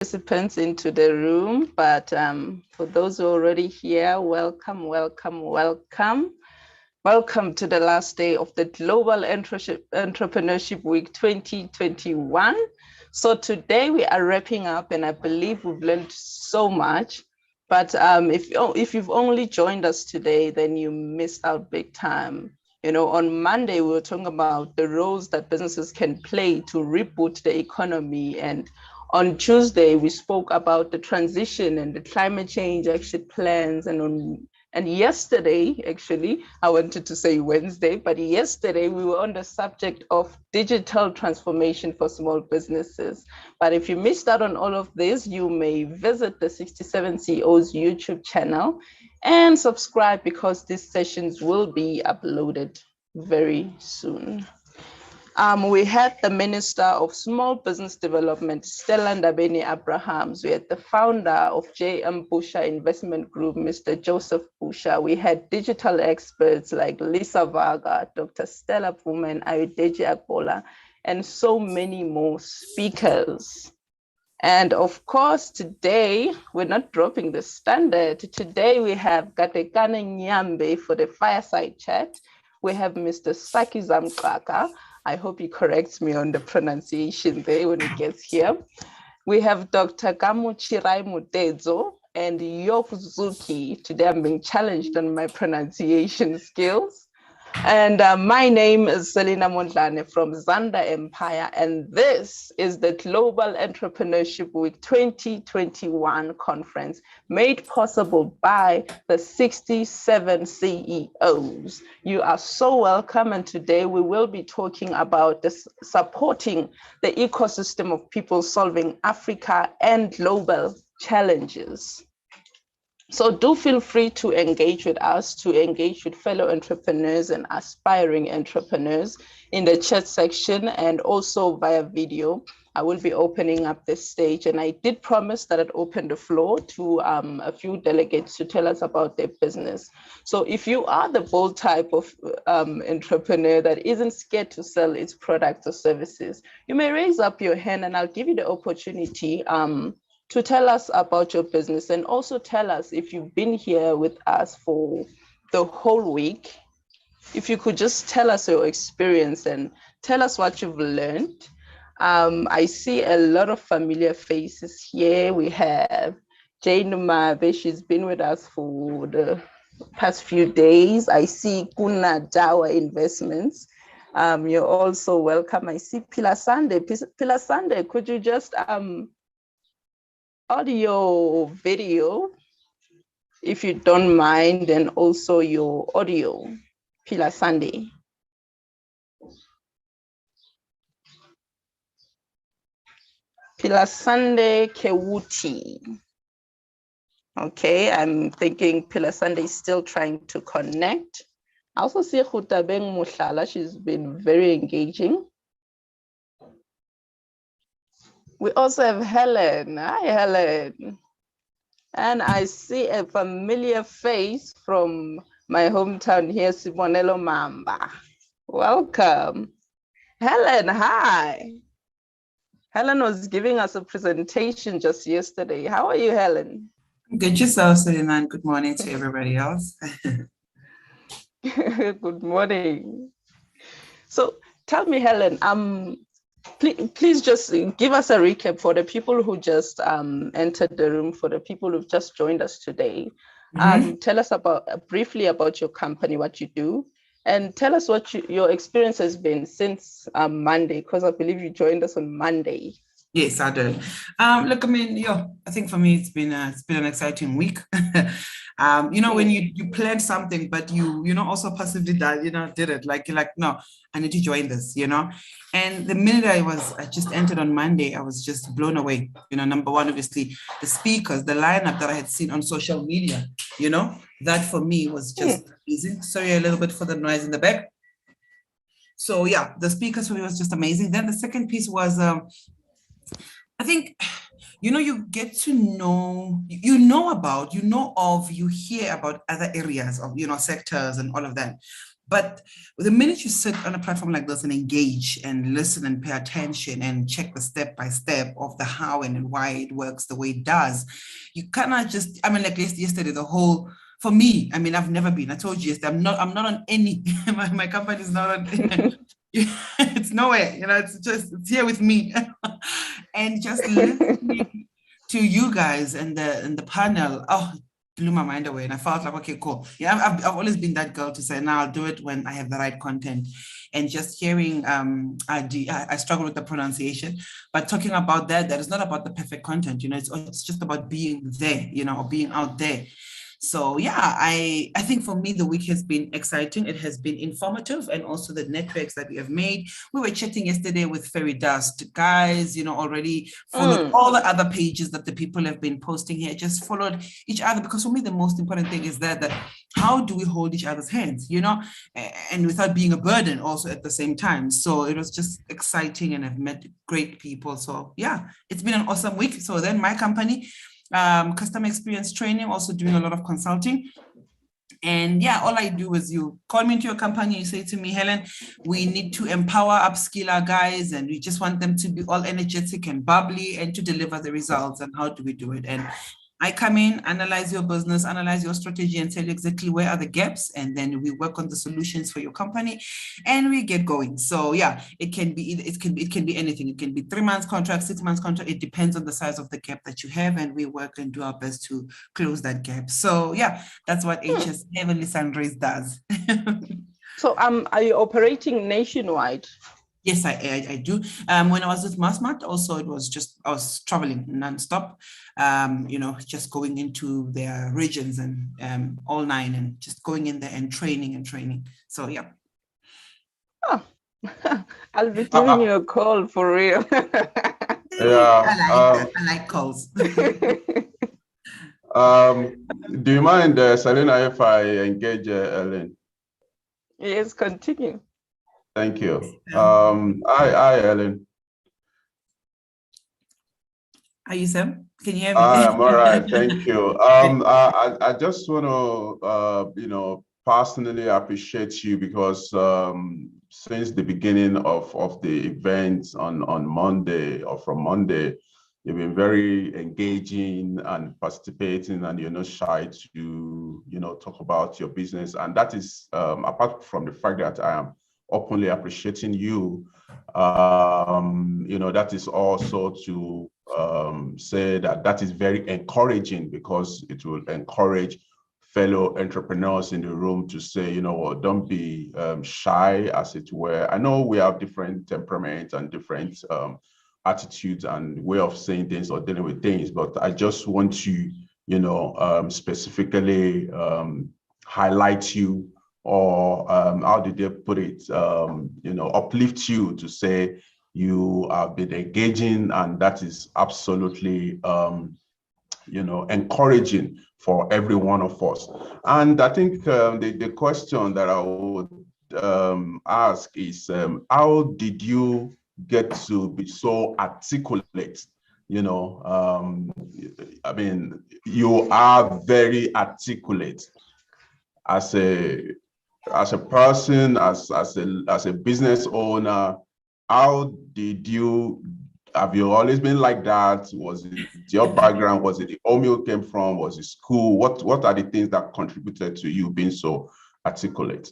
participants into the room, but for those who are already here, welcome, welcome, welcome. Welcome to the last day of the Global Entrepreneurship Week 2021. So today we are wrapping up, and I believe we've learned so much. But if you've only joined us today, then you missed out big time. You know, on Monday, we were talking about the roles that businesses can play to reboot the economy. And on Tuesday, we spoke about the transition and the climate change action plans. And yesterday, actually, I wanted to say Wednesday, but yesterday we were on the subject of digital transformation for small businesses. But if you missed out on all of this, you may visit the 67 CEOs YouTube channel and subscribe, because these sessions will be uploaded very soon. We had the Minister of Small Business Development, Stella Ndabeni-Abrahams. We had the founder of JM Busha Investment Group, Mr. Joseph Busha. We had digital experts like Lisa Varga, Dr. Stella Puma, Ayudeji Akbola, and so many more speakers. And of course, today, we're not dropping the standard. Today, we have Gatekane Nyambe for the fireside chat. We have Mr. Saki Zamkaka. I hope he corrects me on the pronunciation there when he gets here. We have Dr. Gamu Chirai Mutezo and Yofuzuki. Today I'm being challenged on my pronunciation skills. And my name is Selina Mondlane from Zanda Empire, and this is the Global Entrepreneurship Week 2021 conference, made possible by the 67 CEOs. You are so welcome, and today we will be talking about supporting the ecosystem of people solving Africa and global challenges. So do feel free to engage with us, to engage with fellow entrepreneurs and aspiring entrepreneurs in the chat section and also via video. I will be opening up this stage, and I did promise that I'd open the floor to a few delegates to tell us about their business. So if you are the bold type of entrepreneur that isn't scared to sell its products or services, you may raise up your hand and I'll give you the opportunity to tell us about your business, and also tell us if you've been here with us for the whole week. If you could just tell us your experience and tell us what you've learned. I see a lot of familiar faces here. We have Jane Mabe, she's been with us for the past few days. I see Kuna Dawa Investments. You're also welcome. I see Pilar Sunday. Pilar Sunday, could you just audio, video, if you don't mind, and also your audio, Pilar Sunday. Pilar Sunday Kewuti. Okay, I'm thinking Pilar Sunday is still trying to connect. I also see Hutabeng Mushala, she's been very engaging. We also have Helen. Hi, Helen. And I see a familiar face from my hometown here, Simonelo Mamba. Welcome. Helen, hi. Helen was giving us a presentation just yesterday. How are you, Helen? Good yourself, Selena, and good morning to everybody else. Good morning. So tell me, Helen, please just give us a recap for the people who just entered the room, for the people who've just joined us today. Tell us briefly about your company, what you do, and tell us what your experience has been since Monday, because I believe you joined us on Monday. Yes, I did. Look, I mean, I think for me it's been an exciting week. When you planned something, but you also passively did it. Like you're like, no, I need to join this, And the minute I just entered on Monday, I was just blown away. Number one, obviously the speakers, the lineup that I had seen on social media, that for me was just amazing. Sorry a little bit for the noise in the back. So yeah, the speakers for me was just amazing. Then the second piece was, I think, you get to know, you hear about other areas of, sectors and all of that. But the minute you sit on a platform like this and engage and listen and pay attention and check the step by step of the how and why it works the way it does, you cannot just, I mean, like yesterday, the whole, for me, I mean, I've never been, I told you yesterday, I'm not on any, my company is not on, it's nowhere, you know, it's here with me. And just listening to you guys and the panel, oh, blew my mind away, and I felt like, okay, cool. Yeah, I've always been that girl to say, now I'll do it when I have the right content. And just hearing, I struggle with the pronunciation, but talking about that is not about the perfect content, you know, it's just about being there, you know, or being out there. So yeah, I think for me, the week has been exciting. It has been informative, and also the networks that we have made. We were chatting yesterday with Fairy Dust. Guys, you know, already followed all the other pages that the people have been posting here, just followed each other, because for me, the most important thing is that how do we hold each other's hands, you know, and without being a burden also at the same time. So it was just exciting, and I've met great people. So yeah, it's been an awesome week. So then my company, customer experience training, also doing a lot of consulting. And yeah, all I do is you call me into your company, you say to me, Helen, we need to empower, upskill our guys, and we just want them to be all energetic and bubbly and to deliver the results. And how do we do it? And I come in, analyze your business, analyze your strategy, and tell you exactly where are the gaps, and then we work on the solutions for your company, and we get going. So yeah, it can be anything. It can be 3 months contract, 6 months contract. It depends on the size of the gap that you have, and we work and do our best to close that gap. So yeah, that's what HS Heavenly Sunrise does. So are you operating nationwide? Yes, I do. When I was with Massmart, also it was just, I was traveling nonstop, you know, just going into their regions and all 9, and just going in there and training. So yeah. Oh, I'll be giving you a call for real. Yeah. I like calls. Do you mind, Selena, if I engage Ellen? Yes, continue. Thank you. Hi, Ellen. Are you Sam? Can you hear me? I'm all right. Thank you. I just want to, you know, personally appreciate you, because since the beginning of the event on Monday, or from Monday, you've been very engaging and participating, and you're not shy to, you know, talk about your business. And that is, apart from the fact that I am openly appreciating you, you know, that is also to say that is very encouraging, because it will encourage fellow entrepreneurs in the room to say, you know what, don't be shy, as it were. I know we have different temperaments and different attitudes and way of saying things or dealing with things, but I just want to, you know, specifically highlight you, or how did they put it, you know, uplift you, to say you have been engaging, and that is absolutely, you know, encouraging for every one of us. And I think the question that I would ask is, how did you get to be so articulate? You know, I mean, you are very articulate as a person, as a business owner. How did you, have you always been like that? Was it your background? Was it the home you came from? Was it school? What are the things that contributed to you being so articulate?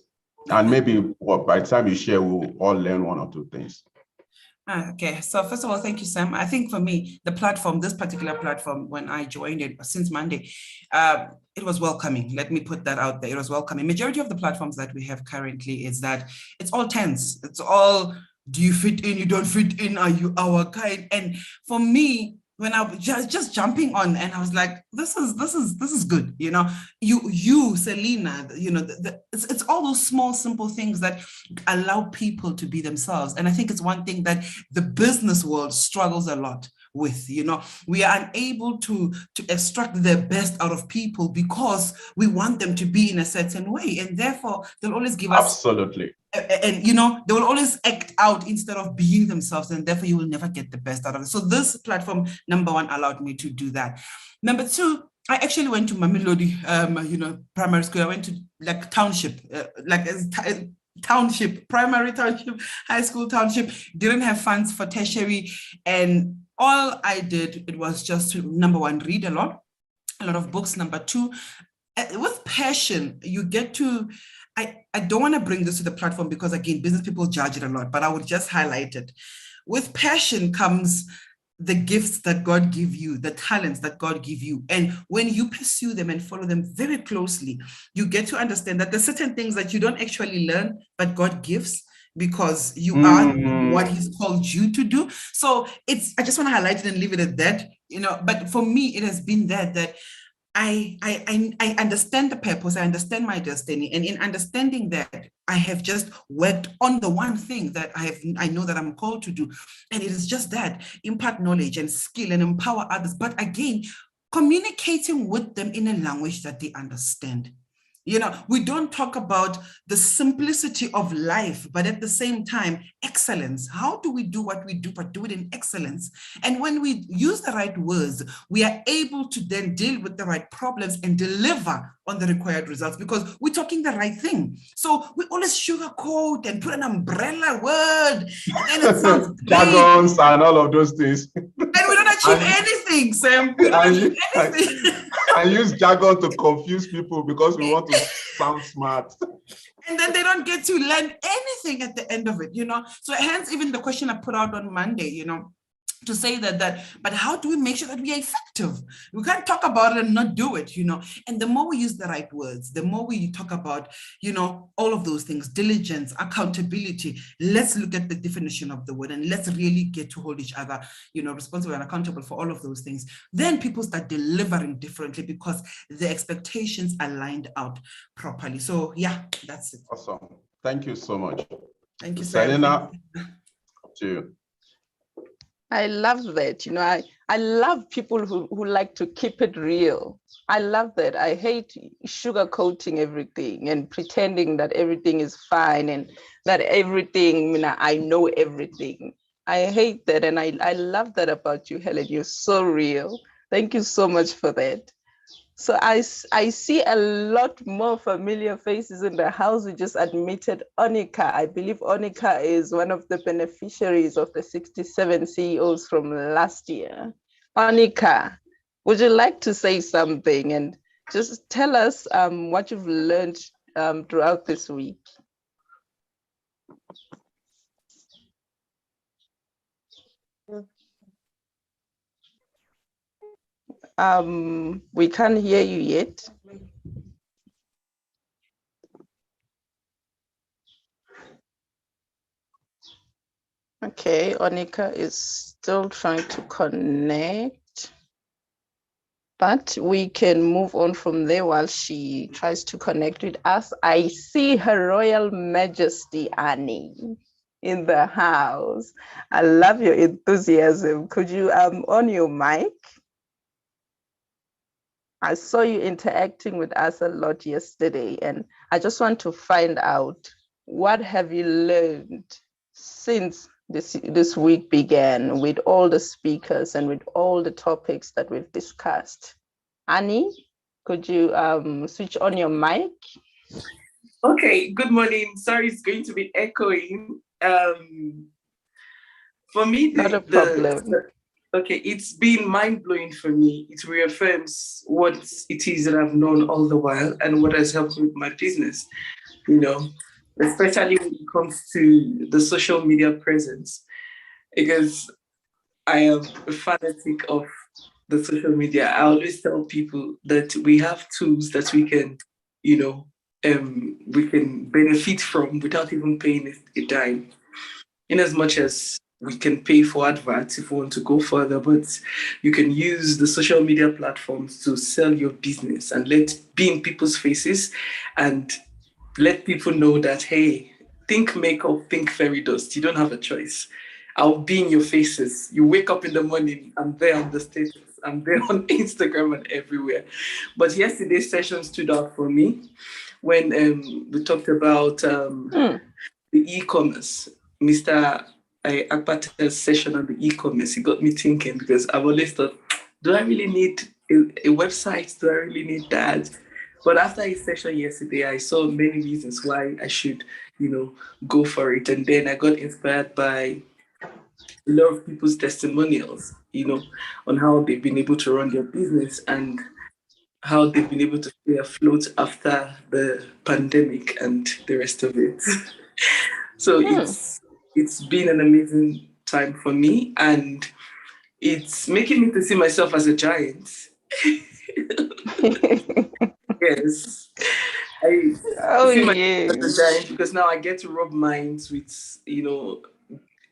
And maybe by the time you share, we'll all learn 1 or 2 things. Okay, so first of all, thank you, Sam. I think for me, the platform, this particular platform, when I joined it since Monday, it was welcoming. Let me put that out there. It was welcoming. Majority of the platforms that we have currently is that it's all tense. It's all, do you fit in? You don't fit in? Are you our kind? And for me, when I was just jumping on, and I was like, this is good, you know. You Selena, you know, it's all those small, simple things that allow people to be themselves. And I think it's one thing that the business world struggles a lot with, you know. We are unable to extract the best out of people because we want them to be in a certain way, and therefore they'll always give us, absolutely, and you know, they will always act out instead of being themselves, and therefore you will never get the best out of it. So this platform, number 1, allowed me to do that. Number 2, I actually went to Mamelodi, primary school. I went to like township, township, primary township, high school township. Didn't have funds for tertiary, and all I did, it was just to, number one, read a lot of books. Number two, with passion, you get to. I don't want to bring this to the platform because again, business people judge it a lot, but I would just highlight it. With passion comes the gifts that God give you, the talents that God give you. And when you pursue them and follow them very closely, you get to understand that there's certain things that you don't actually learn, but God gives because you are what He's called you to do. So I just want to highlight it and leave it at that, but for me, it has been that I understand the purpose, I understand my destiny, and in understanding that, I have just worked on the one thing that I know that I'm called to do, and it is just that, impart knowledge and skill and empower others, but again, communicating with them in a language that they understand. We don't talk about the simplicity of life, but at the same time, excellence. How do we do what we do, but do it in excellence? And when we use the right words, we are able to then deal with the right problems and deliver on the required results because we're talking the right thing. So we always sugarcoat and put an umbrella word, and then it sounds jargons and all of those things. And we don't achieve anything, Sam. We don't achieve anything. I use jargon to confuse people because we want to sound smart. And then they don't get to learn anything at the end of it, So hence even the question I put out on Monday, to say that, but how do we make sure that we are effective? We can't talk about it and not do it, And the more we use the right words, the more we talk about, all of those things, diligence, accountability. Let's look at the definition of the word and let's really get to hold each other, responsible and accountable for all of those things. Then people start delivering differently because the expectations are lined out properly. So yeah, that's it. Awesome. Thank you so much. Thank you, Selena. Up to you. I love that. I love people who like to keep it real. I love that. I hate sugarcoating everything and pretending that everything is fine and that everything, I know everything. I hate that. And I love that about you, Helen. You're so real. Thank you so much for that. So I see a lot more familiar faces in the house. We just admitted Onika. I believe Onika is one of the beneficiaries of the 67 CEOs from last year. Onika, would you like to say something and just tell us what you've learned throughout this week? We can't hear you yet. Okay, Onika is still trying to connect, but we can move on from there while she tries to connect with us. I see Her Royal Majesty Annie in the house. I love your enthusiasm. Could you on your mic? I saw you interacting with us a lot yesterday, and I just want to find out, what have you learned since this week began with all the speakers and with all the topics that we've discussed? Annie, could you switch on your mic? Okay, good morning. Sorry, it's going to be echoing. For me, not a problem. Okay, it's been mind-blowing for me. It reaffirms what it is that I've known all the while and what has helped with my business, especially when it comes to the social media presence, because I am a fanatic of the social media. I always tell people that we have tools that we can, we can benefit from without even paying a dime, in as much as we can pay for adverts if we want to go further, but you can use the social media platforms to sell your business and be in people's faces and let people know that, hey, think makeup, think fairy dust. You don't have a choice. I'll be in your faces. You wake up in the morning, I'm there on the status, I'm there on Instagram and everywhere. But yesterday's session stood out for me when we talked about the e-commerce. Mr. Akpata's session on the e-commerce, it got me thinking, because I've always thought, do I really need a website? Do I really need that? But after his session yesterday, I saw many reasons why I should, go for it. And then I got inspired by a lot of people's testimonials, on how they've been able to run their business and how they've been able to stay afloat after the pandemic and the rest of it. So it's been an amazing time for me, and it's making me to see myself as a giant. Yes. I see myself as a giant because now I get to rub minds with,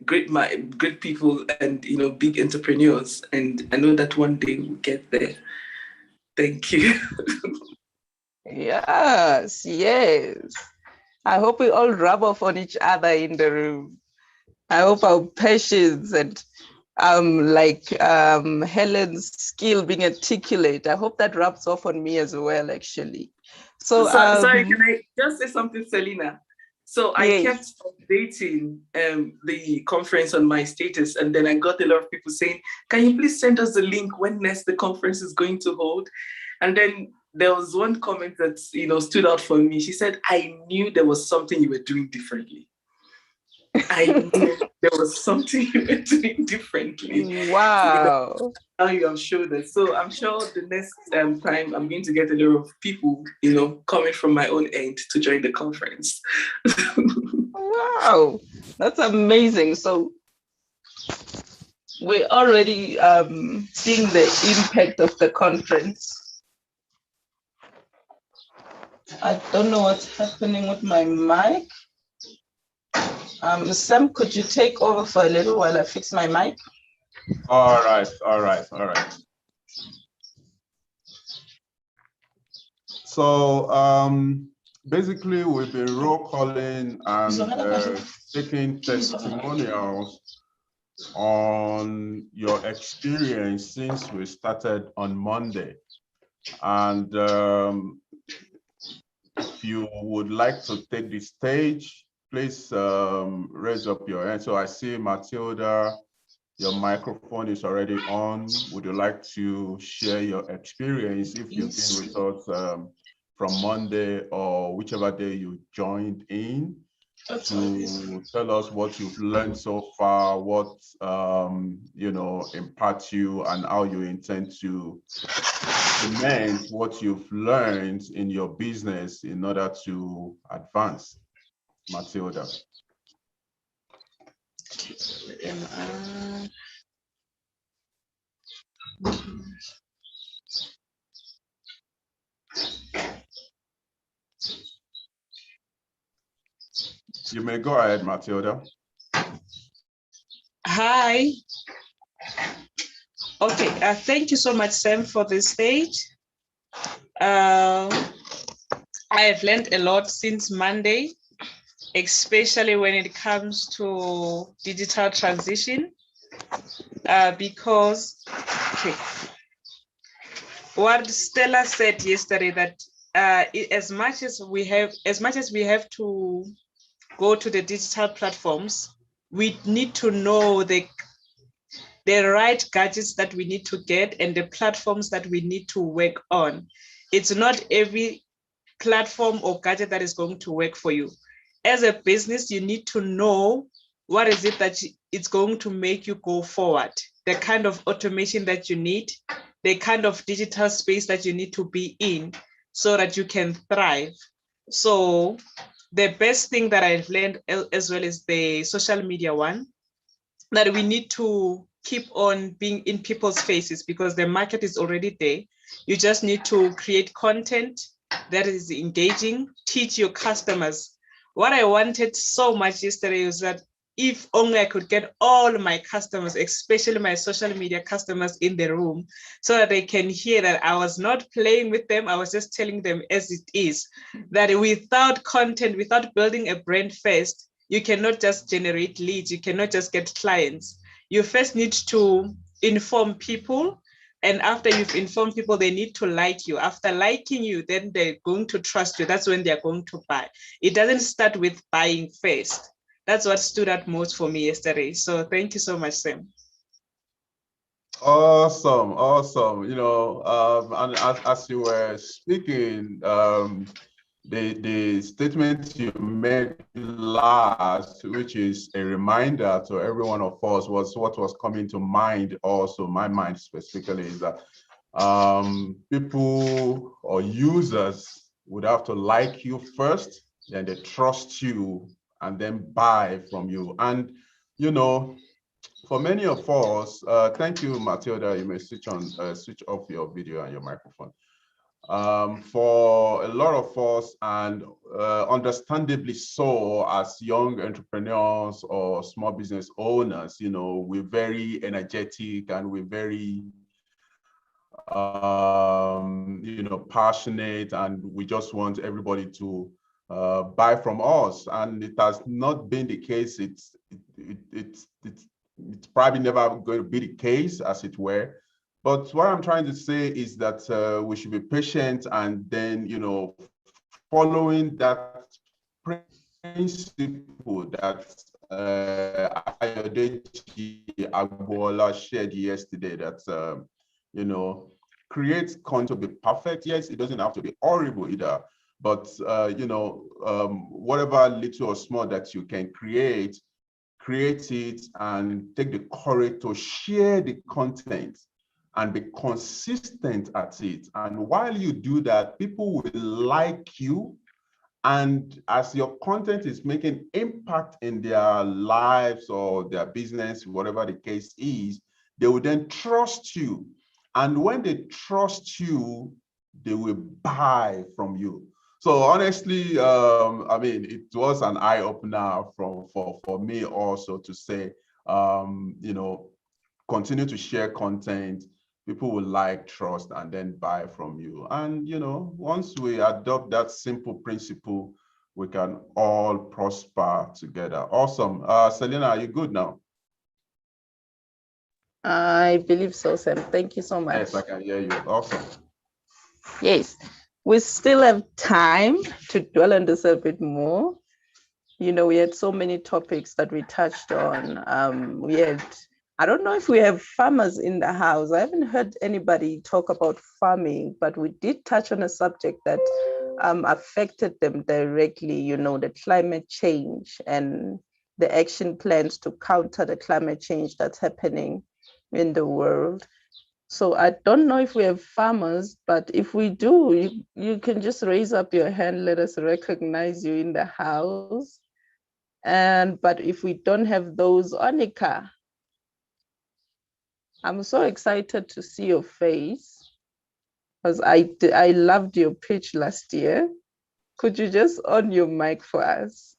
great people and, big entrepreneurs. And I know that one day we'll get there. Thank you. Yes. I hope we all rub off on each other in the room. I hope our patience and Helen's skill being articulate, I hope that rubs off on me as well, actually. So sorry, can I just say something, Selena? So I kept updating the conference on my status, and then I got a lot of people saying, can you please send us the link when next the conference is going to hold? And then there was one comment that stood out for me. She said, I knew there was something you were doing differently. I knew there was something you were doing differently. Wow. Now you have showed us. So I'm sure the next time I'm going to get a lot of people, coming from my own end to join the conference. Wow, that's amazing. So we're already seeing the impact of the conference. I don't know what's happening with my mic. Sam, could you take over for a little while I fix my mic? All right. So basically, we've been roll calling and taking testimonials on your experience since we started on Monday. And if you would like to take the stage, please raise up your hand. So I see Matilda, your microphone is already on. Would you like to share your experience if you've been with us from Monday or whichever day you joined in, to tell us what you've learned so far, what impacts you, and how you intend to implement what you've learned in your business in order to advance. Matilda. You may go ahead, Matilda. Hi. Okay, thank you so much, Sam, for this stage. I have learned a lot since Monday, especially when it comes to digital transition, because what Stella said yesterday, that as much as we have to go to the digital platforms, we need to know the right gadgets that we need to get and the platforms that we need to work on. It's not every platform or gadget that is going to work for you. As a business, you need to know what is it that it's going to make you go forward, the kind of automation that you need, the kind of digital space that you need to be in so that you can thrive. So the best thing that I've learned as well is the social media one, that we need to keep on being in people's faces because the market is already there. You just need to create content that is engaging, teach your customers. What I wanted so much yesterday was that if only I could get all my customers, especially my social media customers, in the room so that they can hear that I was not playing with them. I was just telling them as it is, that without content, without building a brand first, you cannot just generate leads. You cannot just get clients. You first need to inform people. And after you've informed people, they need to like you. After liking you, then they're going to trust you. That's when they're going to buy. It doesn't start with buying first. That's what stood out most for me yesterday. So thank you so much, Sam. Awesome, awesome. You know, and as you were speaking, the statement you made last, which is a reminder to every one of us, was what was coming to mind. Also, my mind specifically is that people or users would have to like you first, then they trust you, and then buy from you. And you know, for many of us, thank you, Matilda. You may switch off your video and your microphone. For a lot of us, and understandably so, as young entrepreneurs or small business owners, you know, we're very energetic and we're very, you know, passionate, and we just want everybody to buy from us. And it has not been the case. It's probably never going to be the case, as it were. But what I'm trying to say is that we should be patient, and then, you know, following that principle that Ayodeji Agbola shared yesterday, that, you know, create content to be perfect. Yes, it doesn't have to be horrible either, but, you know, whatever little or small that you can create it, and take the courage to share the content and be consistent at it. And while you do that, people will like you. And as your content is making impact in their lives or their business, whatever the case is, they will then trust you. And when they trust you, they will buy from you. So honestly, I mean, it was an eye-opener for me also to say, you know, continue to share content. People will like, trust, and then buy from you. And, you know, once we adopt that simple principle, we can all prosper together. Awesome. Selena, are you good now? I believe so, Sam. Thank you so much. Yes, I can hear you. Awesome. Yes, we still have time to dwell on this a bit more. You know, we had so many topics that we touched on. We had, I don't know if we have farmers in the house. I haven't heard anybody talk about farming, but we did touch on a subject that affected them directly, you know, the climate change and the action plans to counter the climate change that's happening in the world. So I don't know if we have farmers, but if we do, you can just raise up your hand, let us recognize you in the house. But if we don't have those, Onika, I'm so excited to see your face, because I loved your pitch last year. Could you just on your mic for us?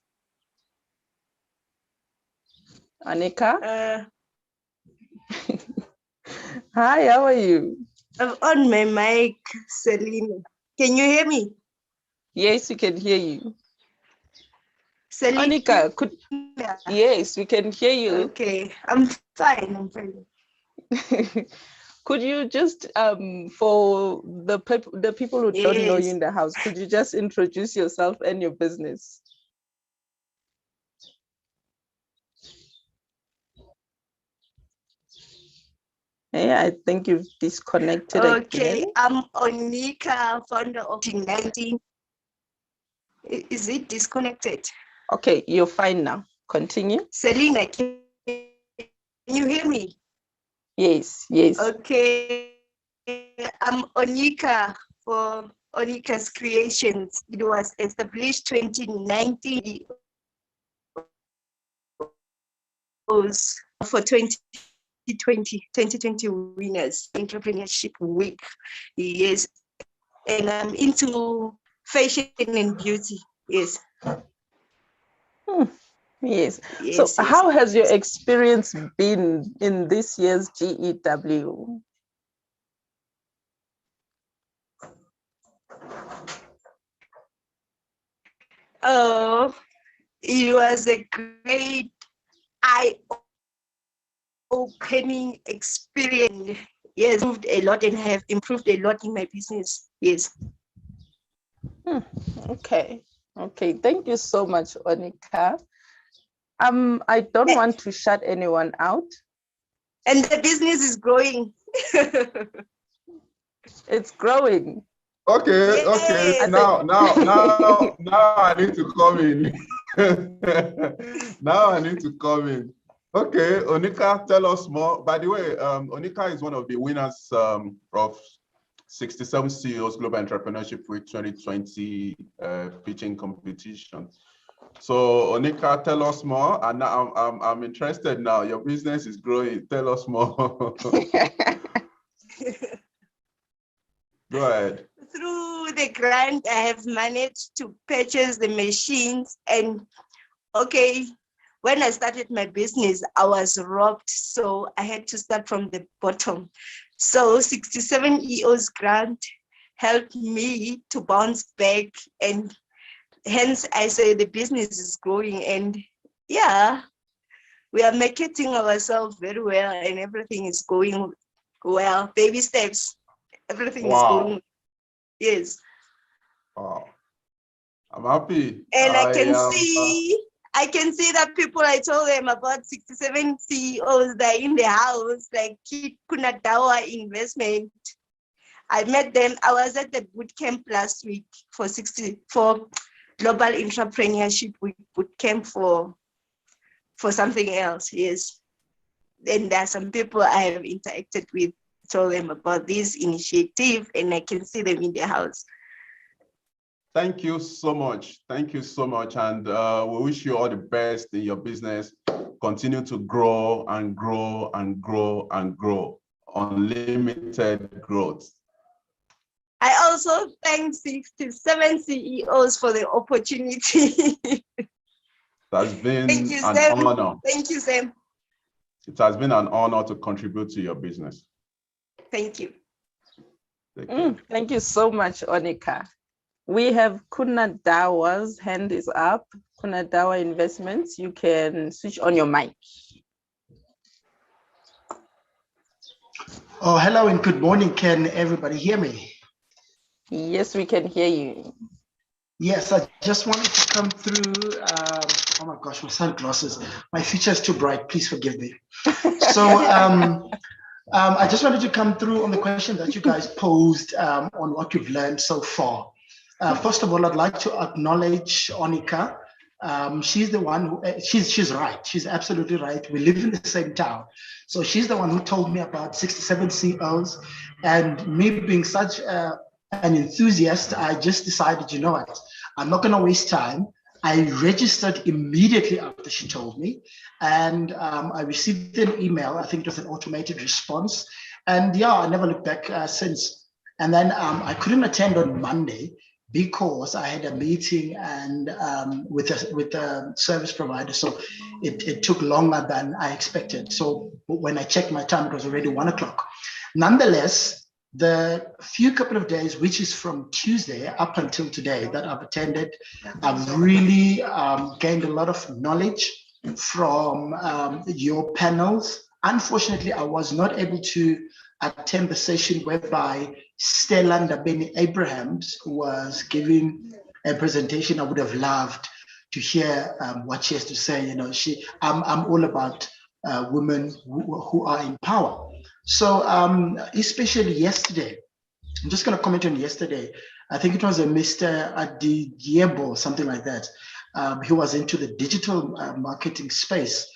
Anika? Hi, how are you? I'm on my mic, Selena. Can you hear me? Yes, we can hear you. Selena. Anika, yes, we can hear you. Okay, I'm fine. Could you just, for the people who don't know you in the house, could you just introduce yourself and your business? Yeah, I think you've disconnected Okay, again. I'm Onika, founder of GEW2021. Is it disconnected? Okay, you're fine now. Continue. Selena, can you hear me? Yes, yes. Okay, I'm Onika for Onika's Creations. It was established 2019 for 2020 winners entrepreneurship week. Yes, and I'm into fashion and beauty. Yes. Yes. So how has your experience been in this year's GEW? Oh, it was a great eye-opening experience. Yes, improved a lot and have improved a lot in my business. Yes. Okay. Okay. Thank you so much, Onika. I don't want to shut anyone out. And the business is growing. It's growing. Okay, okay. Yes. Now I need to come in. Now I need to come in. Okay, Onika, tell us more. By the way, Onika is one of the winners of 67 CEOs Global Entrepreneurship Week 2020 pitching competition. So Onika, tell us more. And now I'm interested now. Your business is growing. Tell us more. Go ahead. Through the grant, I have managed to purchase the machines. And okay, when I started my business, I was robbed. So I had to start from the bottom. So 67 EO's grant helped me to bounce back. And hence I say the business is growing. And yeah, we are marketing ourselves very well and everything is going well. Baby steps. Everything is going. Yes. Wow. I'm happy. And I can see that people, I told them about 67 CEOs that are in the house, like Kunadawa Investment. I met them. I was at the boot camp last week for Global Entrepreneurship Week boot camp for something else. Yes. Then there are some people I have interacted with, told them about this initiative, and I can see them in the house. Thank you so much. Thank you so much. And we wish you all the best in your business. Continue to grow and grow and grow and grow. Unlimited growth. I also thank 67 CEOs for the opportunity. That's been Thank you, an Sam. honor. Thank you, Sam. It has been an honor to contribute to your business. Thank you. Thank you so much, Onika. We have Kunadawa's hand is up. Kunadawa Investments, you can switch on your mic. Oh, hello and good morning. Can everybody hear me? Yes, we can hear you. Yes, I just wanted to come through. Oh my gosh, my sunglasses. My future is too bright. Please forgive me. So I just wanted to come through on the question that you guys posed on what you've learned so far. First of all, I'd like to acknowledge Onika. She's the one who, she's right. She's absolutely right. We live in the same town. So she's the one who told me about 67 CEOs, and me being such an enthusiast, I just decided, you know what, I'm not going to waste time. I registered immediately after she told me, and I received an email. I think it was an automated response. And yeah, I never looked back since. And then I couldn't attend on Monday because I had a meeting and with a service provider. So it took longer than I expected. So when I checked my time, it was already 1 o'clock. Nonetheless, the few couple of days, which is from Tuesday up until today, that I've attended, I've really gained a lot of knowledge from your panels. Unfortunately, I was not able to attend the session whereby Stella Ndabeni Abrahams was giving a presentation. I would have loved to hear what she has to say. You know, I'm all about women who are in power. So especially yesterday, I'm just going to comment on yesterday. I think it was a Mr. Adigiebo, something like that. He was into the digital marketing space.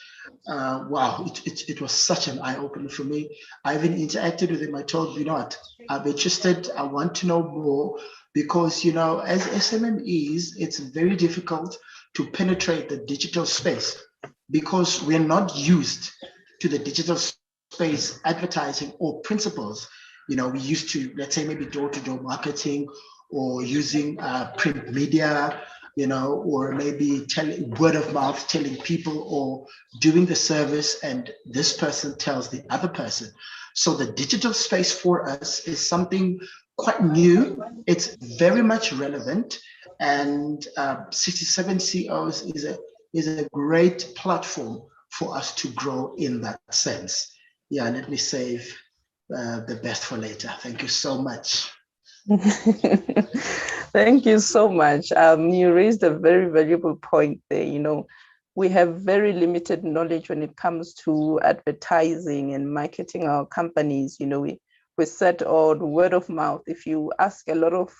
Wow, it was such an eye-opener for me. I even interacted with him. I told him, you know what, I'm interested. I want to know more because, you know, as SMMEs, it's very difficult to penetrate the digital space because we're not used to the digital space advertising or principles. You know, we used to, let's say, maybe door-to-door marketing or using print media, you know, or maybe word of mouth, telling people, or doing the service and this person tells the other person. So the digital space for us is something quite new. It's very much relevant, and 67 CEOs is a great platform for us to grow in that sense. Yeah, let me save the best for later. Thank you so much. Thank you so much. You raised a very valuable point there. You know, we have very limited knowledge when it comes to advertising and marketing our companies. You know, we set on word of mouth. If you ask a lot of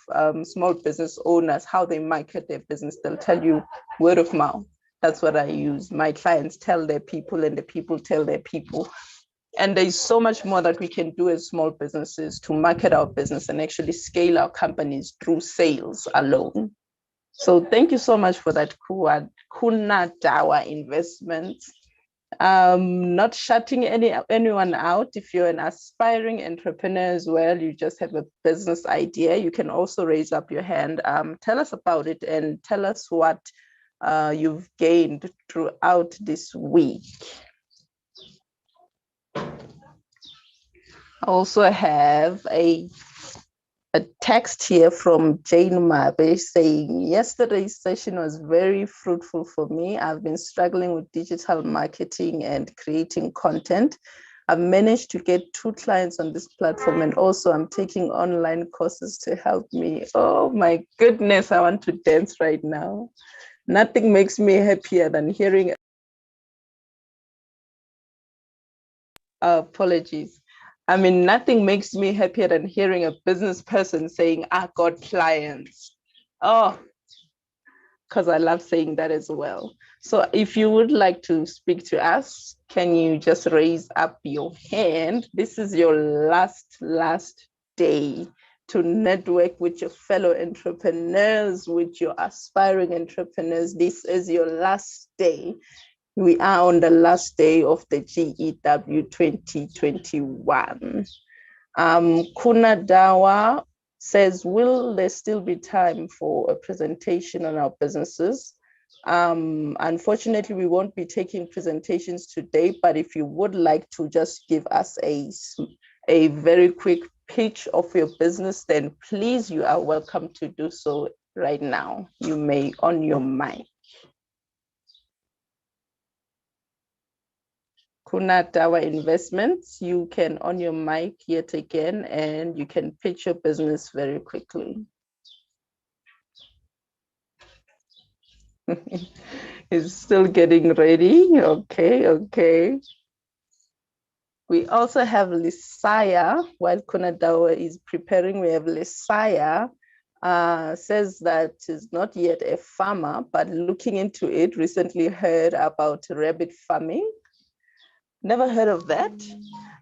small business owners how they market their business, they'll tell you word of mouth. That's what I use. My clients tell their people and the people tell their people. And there's so much more that we can do as small businesses to market our business and actually scale our companies through sales alone. So thank you so much for that, Kuna Dawa Investments. Not shutting anyone out. If you're an aspiring entrepreneur as well, you just have a business idea, you can also raise up your hand. Tell us about it and tell us what you've gained throughout this week. I also have a text here from Jane Mabe saying, yesterday's session was very fruitful for me. I've been struggling with digital marketing and creating content. I've managed to get 2 clients on this platform, and also I'm taking online courses to help me. Oh my goodness, I want to dance right now. Nothing makes me happier than hearing apologies. I mean, nothing makes me happier than hearing a business person saying, I got clients. Oh, because I love saying that as well. So if you would like to speak to us, can you just raise up your hand? This is your last day to network with your fellow entrepreneurs, with your aspiring entrepreneurs. This is your last day. We are on the last day of the GEW 2021. Kuna Dawa says, will there still be time for a presentation on our businesses? Unfortunately, we won't be taking presentations today, but if you would like to just give us a very quick pitch of your business, then please, you are welcome to do so right now. You may on your mic. Kuna Dawa Investments, you can on your mic yet again, and you can pitch your business very quickly. It's still getting ready. Okay. We also have Lisaya. While Kuna Dawa is preparing, we have Lisaya. Says that is not yet a farmer, but looking into it, recently heard about rabbit farming. Never heard of that,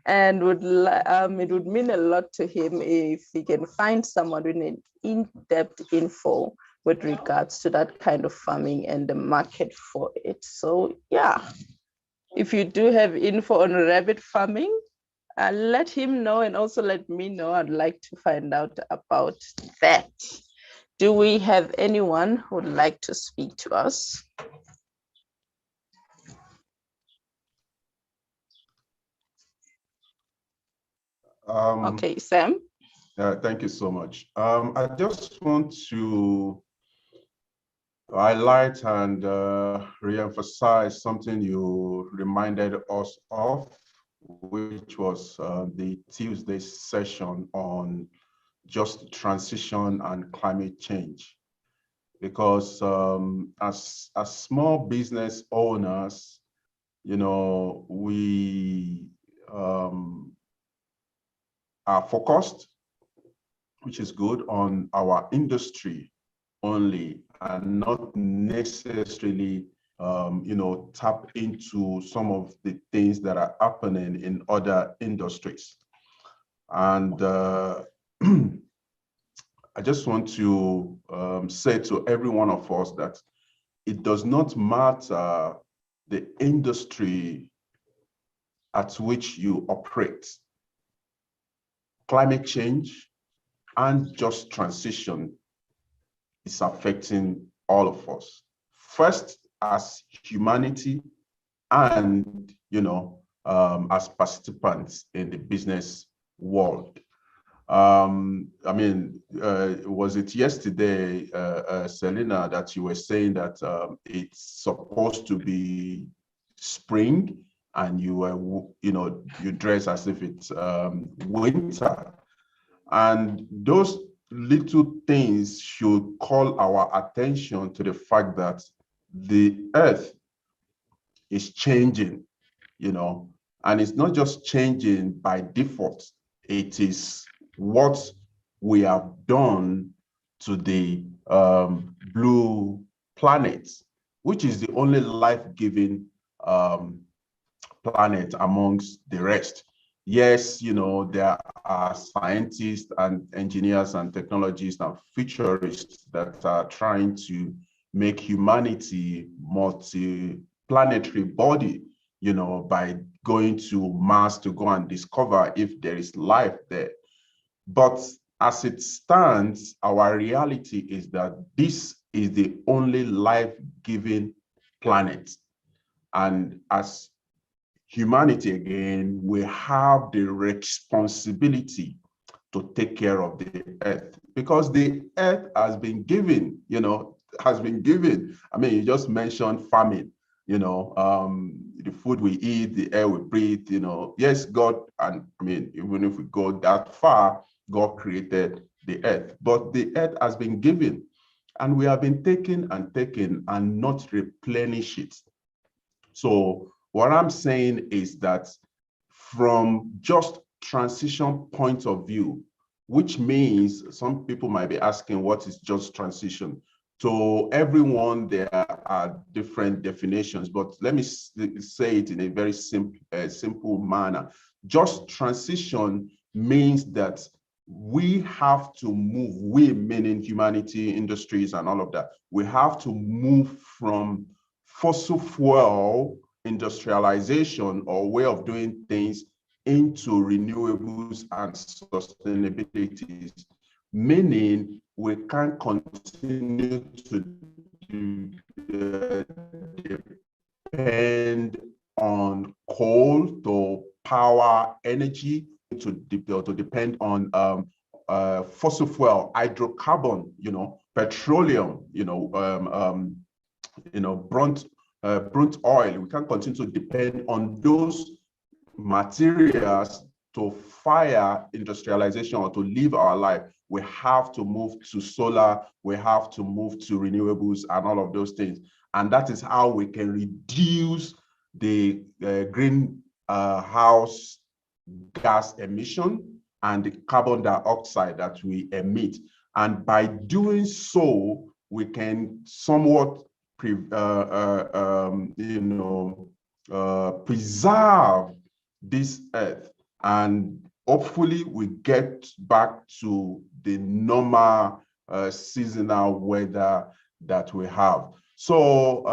and it would mean a lot to him if he can find someone with an in-depth info with regards to that kind of farming and the market for it. So yeah, if you do have info on rabbit farming, let him know, and also let me know. I'd like to find out about that. Do we have anyone who would like to speak to us? Okay, Sam. Thank you so much. I just want to highlight and re-emphasize something you reminded us of, which was the Tuesday session on just transition and climate change. Because as small business owners, you know, we are focused, which is good, on our industry only, and not necessarily, you know, tap into some of the things that are happening in other industries. And I just want to say to every one of us that it does not matter the industry at which you operate. Climate change and just transition is affecting all of us. First, as humanity, and you know, as participants in the business world. I mean, was it yesterday, Selena, that you were saying that it's supposed to be spring, and you were, you know, you dress as if it's winter, and those little things should call our attention to the fact that the earth is changing, and it's not just changing by default. It is what we have done to the blue planet, which is the only life-giving planet amongst the rest. Yes, there are scientists and engineers and technologists and futurists that are trying to make humanity multi-planetary body, by going to Mars to go and discover if there is life there. But as it stands, our reality is that this is the only life-giving planet. And as humanity, again, we have the responsibility to take care of the earth, because the earth has been given, I mean, you just mentioned farming, the food we eat, the air we breathe, yes, God, and I mean, even if we go that far, God created the earth, but the earth has been given, and we have been taking and not replenish it. So what I'm saying is that from just transition point of view, which means some people might be asking, what is just transition? To everyone, there are different definitions, but let me say it in a very simple manner. Just transition means that we have to move, we meaning humanity, industries, and all of that, we have to move from fossil fuel industrialization or way of doing things into renewables and sustainability, meaning we can't continue to depend on coal to power energy, to depend on fossil fuel, hydrocarbon, petroleum, burnt oil. We can't continue to depend on those materials to fire industrialization or to live our life. We have to move to solar, we have to move to renewables and all of those things. And that is how we can reduce the greenhouse gas emission and the carbon dioxide that we emit. And by doing so, we can somewhat preserve this earth, and hopefully we get back to the normal seasonal weather that we have. So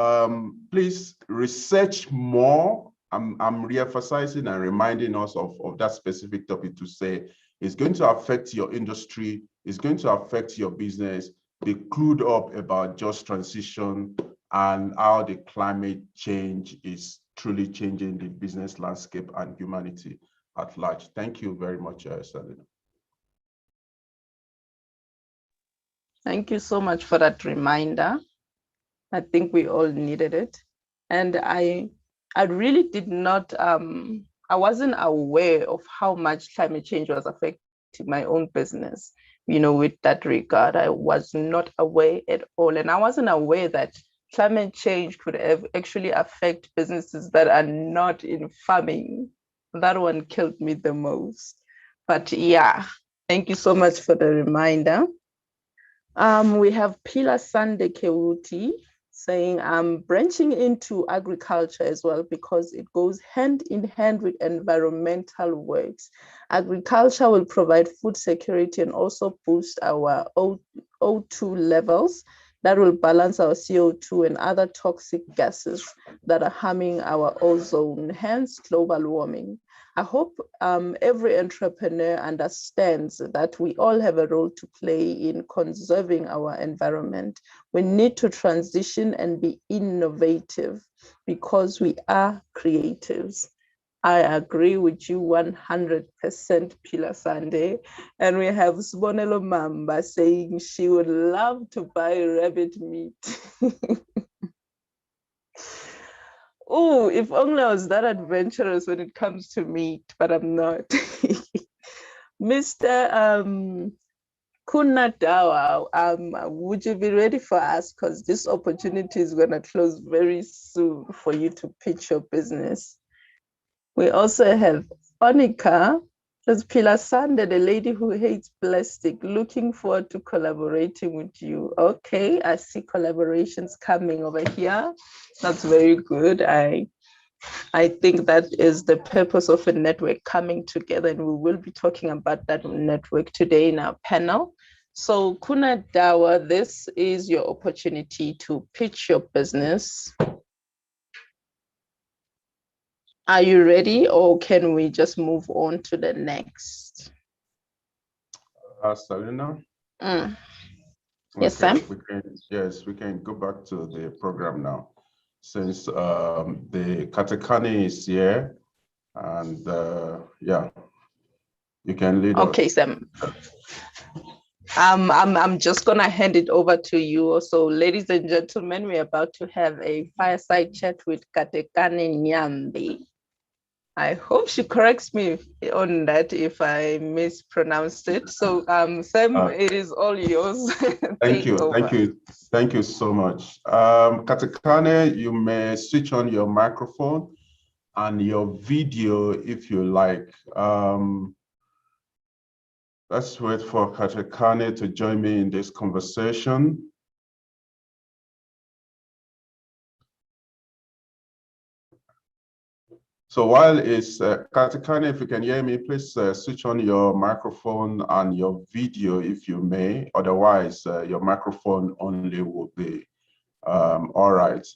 please research more. I'm re-emphasizing and reminding us of that specific topic to say it's going to affect your industry, it's going to affect your business. Be clued up about just transition and how the climate change is truly changing the business landscape and humanity at large. Thank you very much, Selina. Thank you so much for that reminder. I think we all needed it. And I really did not, I wasn't aware of how much climate change was affecting my own business. With that regard, I was not aware at all. And I wasn't aware that climate change could actually affect businesses that are not in farming. That one killed me the most. But yeah, thank you so much for the reminder. We have Pila Sande Kewuti saying I'm branching into agriculture as well because it goes hand in hand with environmental works. Agriculture will provide food security and also boost our O2 levels that will balance our CO2 and other toxic gases that are harming our ozone, hence global warming. I hope every entrepreneur understands that we all have a role to play in conserving our environment. We need to transition and be innovative because we are creatives. I agree with you 100%, Pila Sande. And we have Sbonelo Mamba saying she would love to buy rabbit meat. Oh, if only I was that adventurous when it comes to meat, but I'm not. Mr. Kuna Dawa, would you be ready for us? Because this opportunity is going to close very soon for you to pitch your business. We also have Onika, there's Pilar Sande, the lady who hates plastic, looking forward to collaborating with you. Okay, I see collaborations coming over here. That's very good. I think that is the purpose of a network coming together, and we will be talking about that network today in our panel. So Kuna Dawa, this is your opportunity to pitch your business. Are you ready, or can we just move on to the next? Selena? Yes, Sam? We can go back to the program now, since the Katakani is here, and yeah, you can lead us. Okay, Sam. I'm just gonna hand it over to you. So, ladies and gentlemen, we're about to have a fireside chat with Katekane Nyambi. I hope she corrects me on that if I mispronounced it. So, Sam, it is all yours. Thank you so much. Katekane, you may switch on your microphone and your video if you like. Let's wait for Katekane to join me in this conversation. So while it's Katekane, if you can hear me, please switch on your microphone and your video if you may. Otherwise, your microphone only will be all right.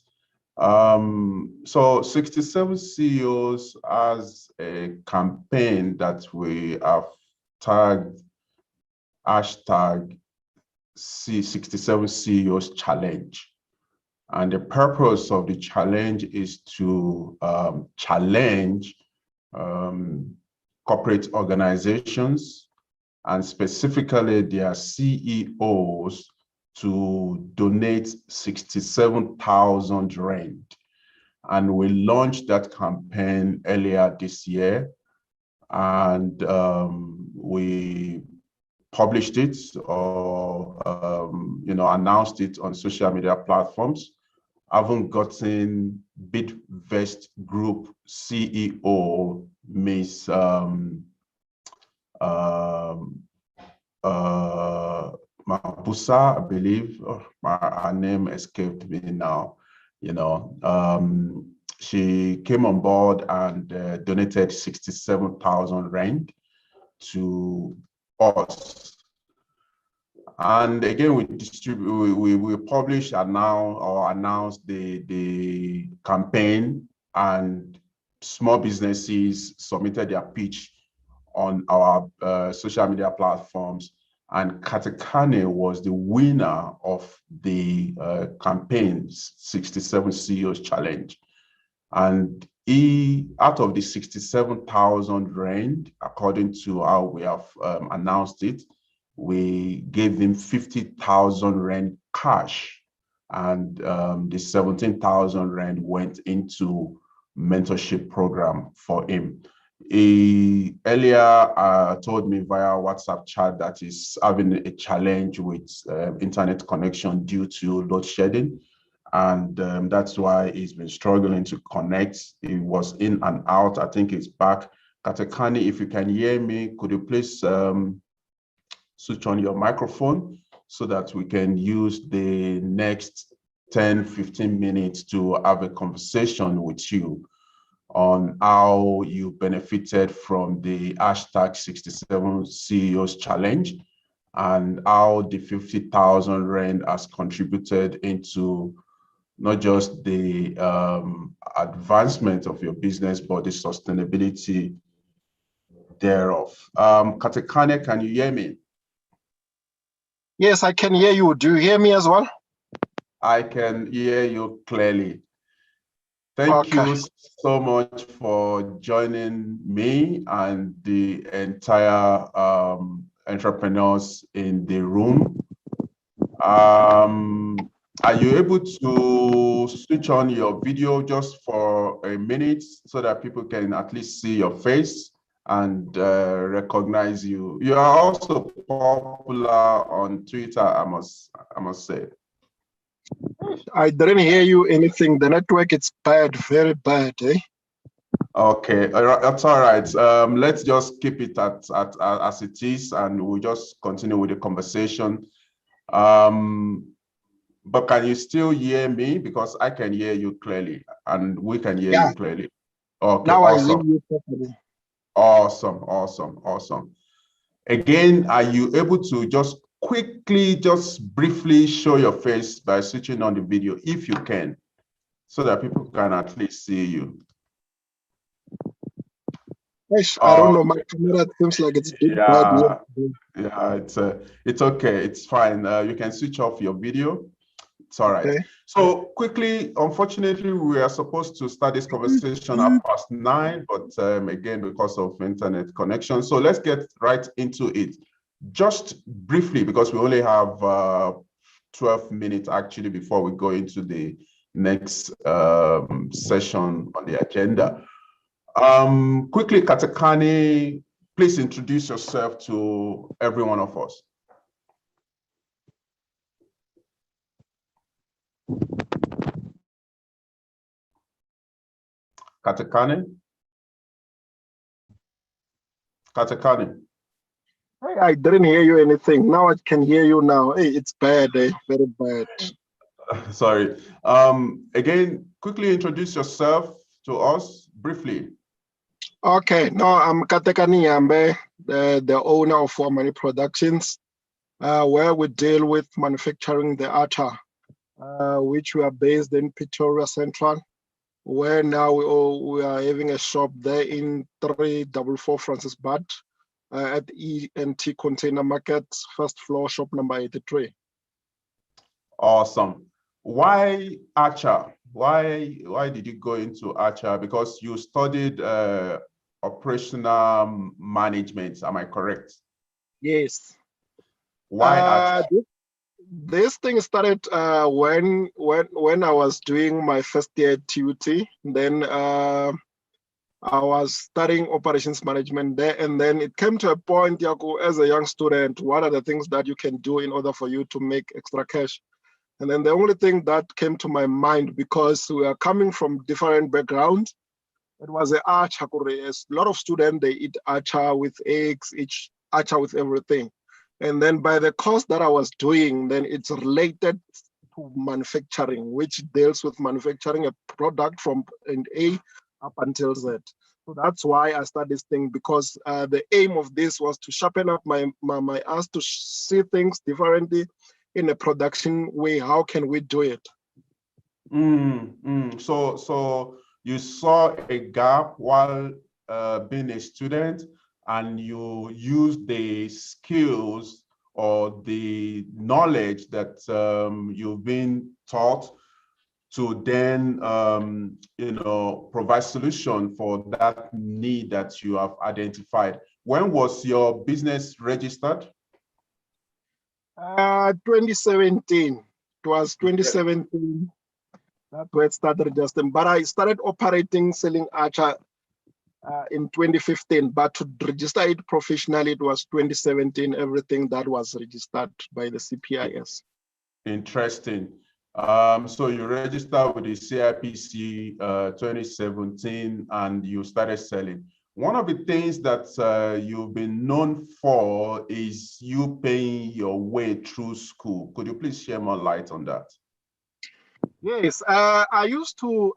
So 67 CEOs has a campaign that we have tagged hashtag C67 CEOs Challenge. And the purpose of the challenge is to challenge corporate organizations, and specifically their CEOs, to donate 67,000 rand. And we launched that campaign earlier this year, and we published it or announced it on social media platforms. I haven't gotten Bidvest Group CEO, Miss Mapusa, I believe. Her name escaped me now. She came on board and donated 67,000 rand to us. And again, we published announced the campaign, and small businesses submitted their pitch on our social media platforms, and Katekane was the winner of the campaign's 67 CEOs Challenge. And out of the 67,000 rand, according to how we have announced it, we gave him 50,000 rand cash, and the 17,000 rand went into mentorship program for him. He earlier told me via WhatsApp chat that he's having a challenge with internet connection due to load shedding, and that's why he's been struggling to connect. He was in and out. I think he's back. Katekani, if you can hear me, could you please switch on your microphone so that we can use the next 10-15 minutes to have a conversation with you on how you benefited from the hashtag 67 CEOs Challenge, and how the 50,000 rand has contributed into not just the advancement of your business, but the sustainability thereof. Katekane, can you hear me? Yes, I can hear you. Do you hear me as well? I can hear you clearly. Thank you so much for joining me and the entire entrepreneurs in the room. Are you able to switch on your video just for a minute so that people can at least see your face and recognize you. You are also popular on Twitter, I must say. I didn't hear you anything. The network is bad, very bad, eh? Okay, that's all right. Let's just keep it as it is, and we'll just continue with the conversation. But can you still hear me? Because I can hear you clearly, and we can hear you clearly. Okay, now awesome. I hear you properly. Awesome. Again, are you able to just quickly, just briefly show your face by switching on the video, if you can, so that people can at least see you? I don't know, my camera seems like it's big bad. Yeah, it's okay, it's fine. You can switch off your video. It's all right. Okay. So quickly, unfortunately, we are supposed to start this conversation at 9:30, but again, because of internet connection. So let's get right into it. Just briefly, because we only have 12 minutes actually before we go into the next session on the agenda. Quickly, Katakani, please introduce yourself to every one of us. Katakani? Hey, I didn't hear you anything. Now I can hear you now. Hey, it's bad, eh? Very bad. Sorry. Again, quickly introduce yourself to us briefly. Okay, no, I'm Katekani Yambe, the owner of Money Productions, where we deal with manufacturing the acha, which we are based in Pretoria Central, where now we are having a shop there in 344 Francis Bad at ENT Container Market, first floor, shop number 83. Awesome. Why acha? Why did you go into acha? Because you studied operational management, am I correct? Yes. Why acha? This thing started when I was doing my first year at TUT. Then I was studying operations management there, and then it came to a point, Yaku, as a young student, what are the things that you can do in order for you to make extra cash? And then the only thing that came to my mind, because we are coming from different backgrounds, it was a acha. A lot of students, they eat acha with eggs, each acha with everything. And then by the course that I was doing, then it's related to manufacturing, which deals with manufacturing a product from an A up until Z. So that's why I started this thing, because the aim of this was to sharpen up my eyes to see things differently in a production way. How can we do it? So you saw a gap while being a student, and you used the skills or the knowledge that you've been taught to then provide solution for that need that you have identified. When was your business registered? 2017. It was 2017. That's where it started registered. But I started operating, selling acha in 2015. But to register it professionally, it was 2017. Everything that was registered by the CPIS. Interesting. So you registered with the CIPC 2017, and you started selling. One of the things that you've been known for is you paying your way through school. Could you please share more light on that? Yes, I used to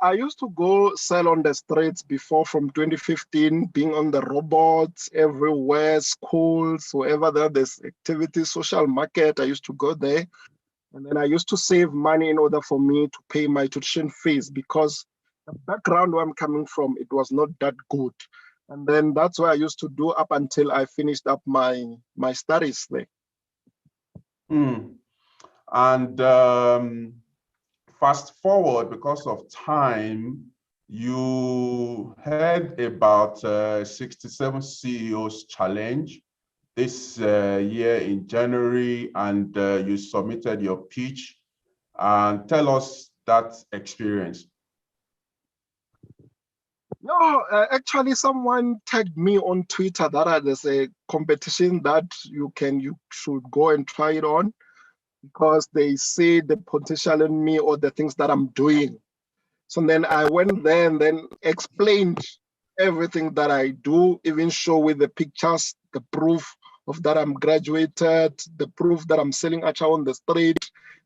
go sell on the streets before, from 2015, being on the robots everywhere, schools, wherever there's activities, social market. I used to go there, and then I used to save money in order for me to pay my tuition fees, because the background where I'm coming from, it was not that good. And then that's what I used to do up until I finished up my studies there. And fast forward, because of time, you heard about 67 CEOs challenge this year in January, and you submitted your pitch. And tell us that experience. No, actually, someone tagged me on Twitter that there's a competition that you should go and try it on because they see the potential in me or the things that I'm doing. So then I went there and then explained everything that I do, even show with the pictures, the proof of that I'm graduated, the proof that I'm selling acha on the street,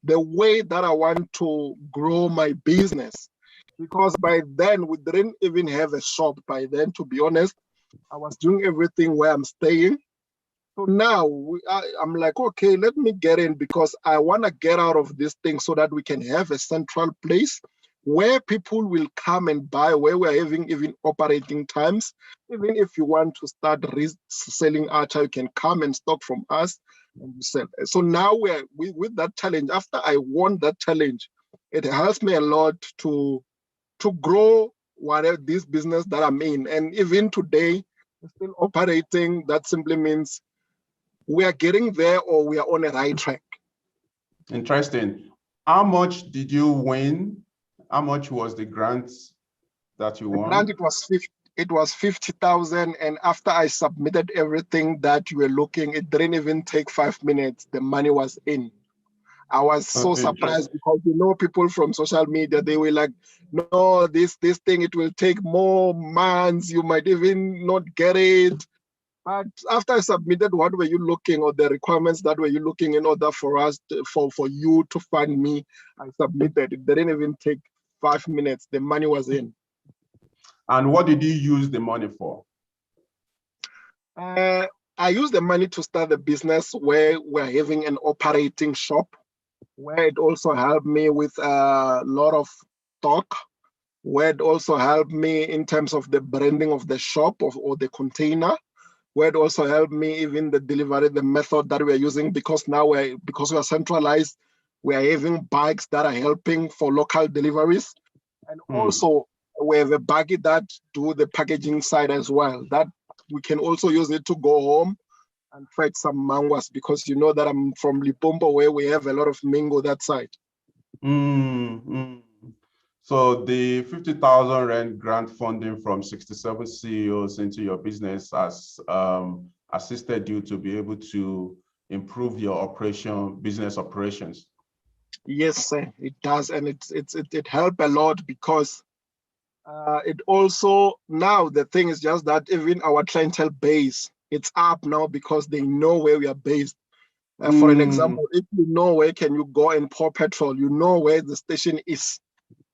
the way that I want to grow my business. Because by then we didn't even have a shop by then, to be honest. I was doing everything where I'm staying. So now I'm like, okay, let me get in because I want to get out of this thing so that we can have a central place where people will come and buy, where we're having even operating times. Even if you want to start selling acha, you can come and stock from us and you sell. So now we're with that challenge. After I won that challenge, it helps me a lot to grow whatever this business that I'm in. And even today, still operating, that simply means we are getting there or we are on a right track. Interesting. How much did you win? How much was the grant that you won? The grant, it was 50,000. And after I submitted everything that you were looking, it didn't even take 5 minutes. The money was in. I was so surprised because people from social media, they were like, no, this thing, it will take more months. You might even not get it. But after I submitted, what were you looking, or the requirements that were you looking in order for us, for you to fund me? I submitted. It didn't even take 5 minutes. The money was in. And what did you use the money for? I used the money to start a business where we're having an operating shop, where it also helped me with a lot of stock, where it also helped me in terms of the branding of the shop or the container, where it also helped me even the delivery, the method that we are using, because now because we are centralized, we are having bikes that are helping for local deliveries. And also we have a buggy that do the packaging side as well, that we can also use it to go home and fetch some mangoes, because you know that I'm from Lipombo, where we have a lot of mango that side. So the 50,000 rand grant funding from 67 CEOs into your business has assisted you to be able to improve your business operations. Yes, sir, it does, and it helped a lot because it also, now the thing is just that even our clientele base, it's up now because they know where we are based. For an example, if you know where can you go and pour petrol, you know where the station is.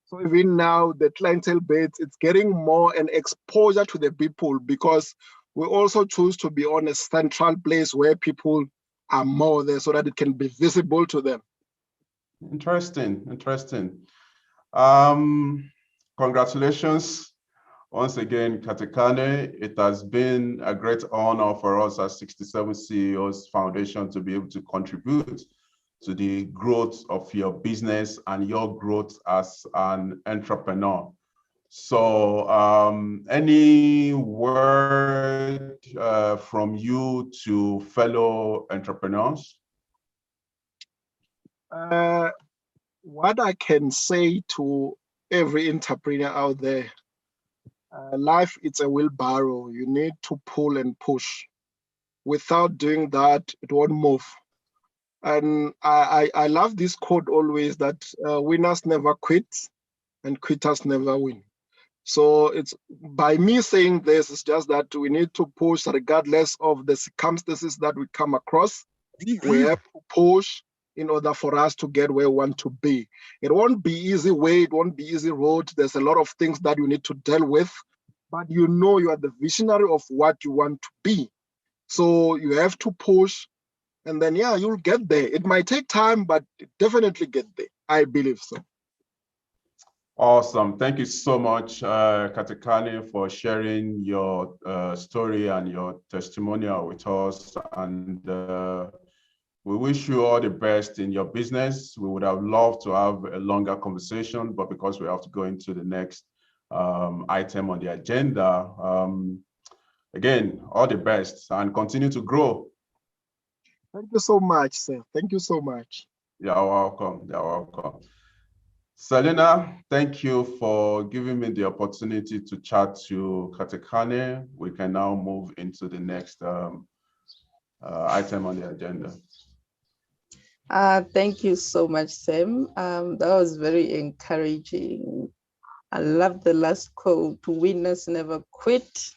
So even now the clientele base, it's getting more an exposure to the people, because we also choose to be on a central place where people are more there so that it can be visible to them. Interesting. Congratulations once again, Katekane. It has been a great honor for us as 67 CEOs Foundation to be able to contribute to the growth of your business and your growth as an entrepreneur. So any word from you to fellow entrepreneurs? What I can say to every entrepreneur out there, life, it's a wheelbarrow. You need to pull and push. Without doing that, it won't move. And I love this quote always, that winners never quit and quitters never win. So it's by me saying this, it's just that we need to push regardless of the circumstances that we come across. We have to push in order for us to get where we want to be. It won't be easy way, it won't be easy road. There's a lot of things that you need to deal with, but you know you are the visionary of what you want to be. So you have to push, and then yeah, you'll get there. It might take time, but definitely get there. I believe so. Awesome. Thank you so much, Katekane, for sharing your story and your testimonial with us. And we wish you all the best in your business. We would have loved to have a longer conversation, but because we have to go into the next item on the agenda, again, all the best and continue to grow. Thank you so much, sir. Thank you so much. You're welcome. You're welcome. Selena, thank you for giving me the opportunity to chat to Katekane. We can now move into the next item on the agenda. Thank you so much, Sam. That was very encouraging. I love the last quote, winners never quit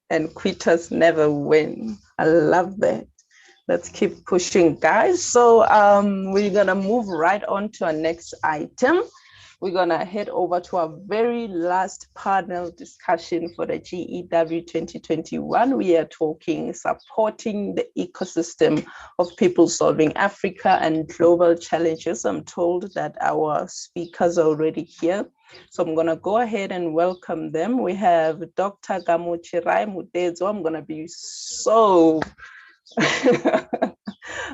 and quitters never win. I love that. Let's keep pushing, guys. So we're gonna move right on to our next item. We're gonna head over to our very last panel discussion for the GEW 2021. We are talking supporting the ecosystem of people solving Africa and global challenges. I'm told that our speakers are already here. So I'm gonna go ahead and welcome them. We have Dr. Gamuchirai Mutezo. I'm gonna be so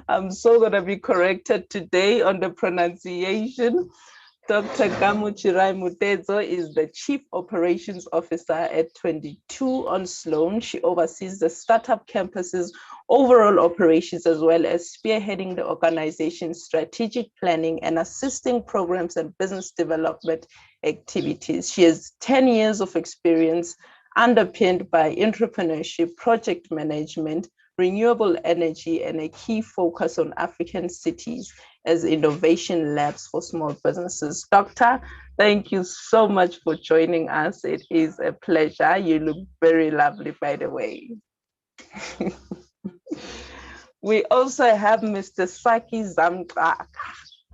I'm so going to be corrected today on the pronunciation. Dr. Gamuchirai Mutezo is the Chief Operations Officer at 22 on Sloan. She oversees the startup campus's overall operations, as well as spearheading the organization's strategic planning and assisting programs and business development activities. She has 10 years of experience underpinned by entrepreneurship, project management, renewable energy, and a key focus on African cities as innovation labs for small businesses. Doctor, thank you so much for joining us. It is a pleasure. You look very lovely, by the way. We also have Mr. Saki Zamkraka.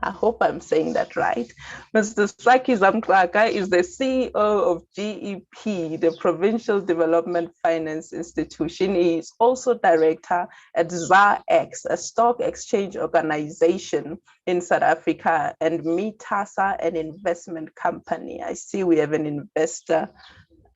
I hope I'm saying that right. Mr. Saki Zamkraka is the CEO of GEP, the Provincial Development Finance Institution. He is also director at ZARX, a stock exchange organization in South Africa, and Mitasa, an investment company. I see we have an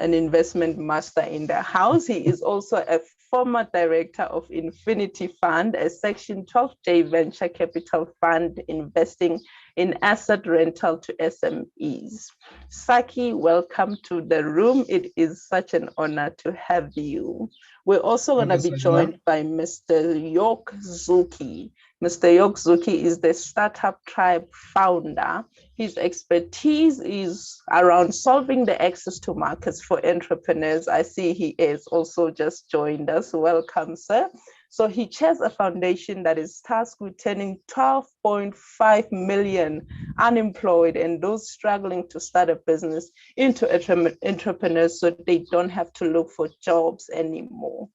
investment master in the house. He is also a former director of Infinity Fund, a Section 12J venture capital fund investing in asset rental to SMEs. Saki, welcome to the room. It is such an honor to have you. We're also going to be joined by Mr. York Zuki. Mr. York Zuki is the Startup Tribe founder. His expertise is around solving the access to markets for entrepreneurs. I see he is also just joined us. Welcome, sir. So he chairs a foundation that is tasked with turning 12.5 million unemployed and those struggling to start a business into entrepreneurs so they don't have to look for jobs anymore.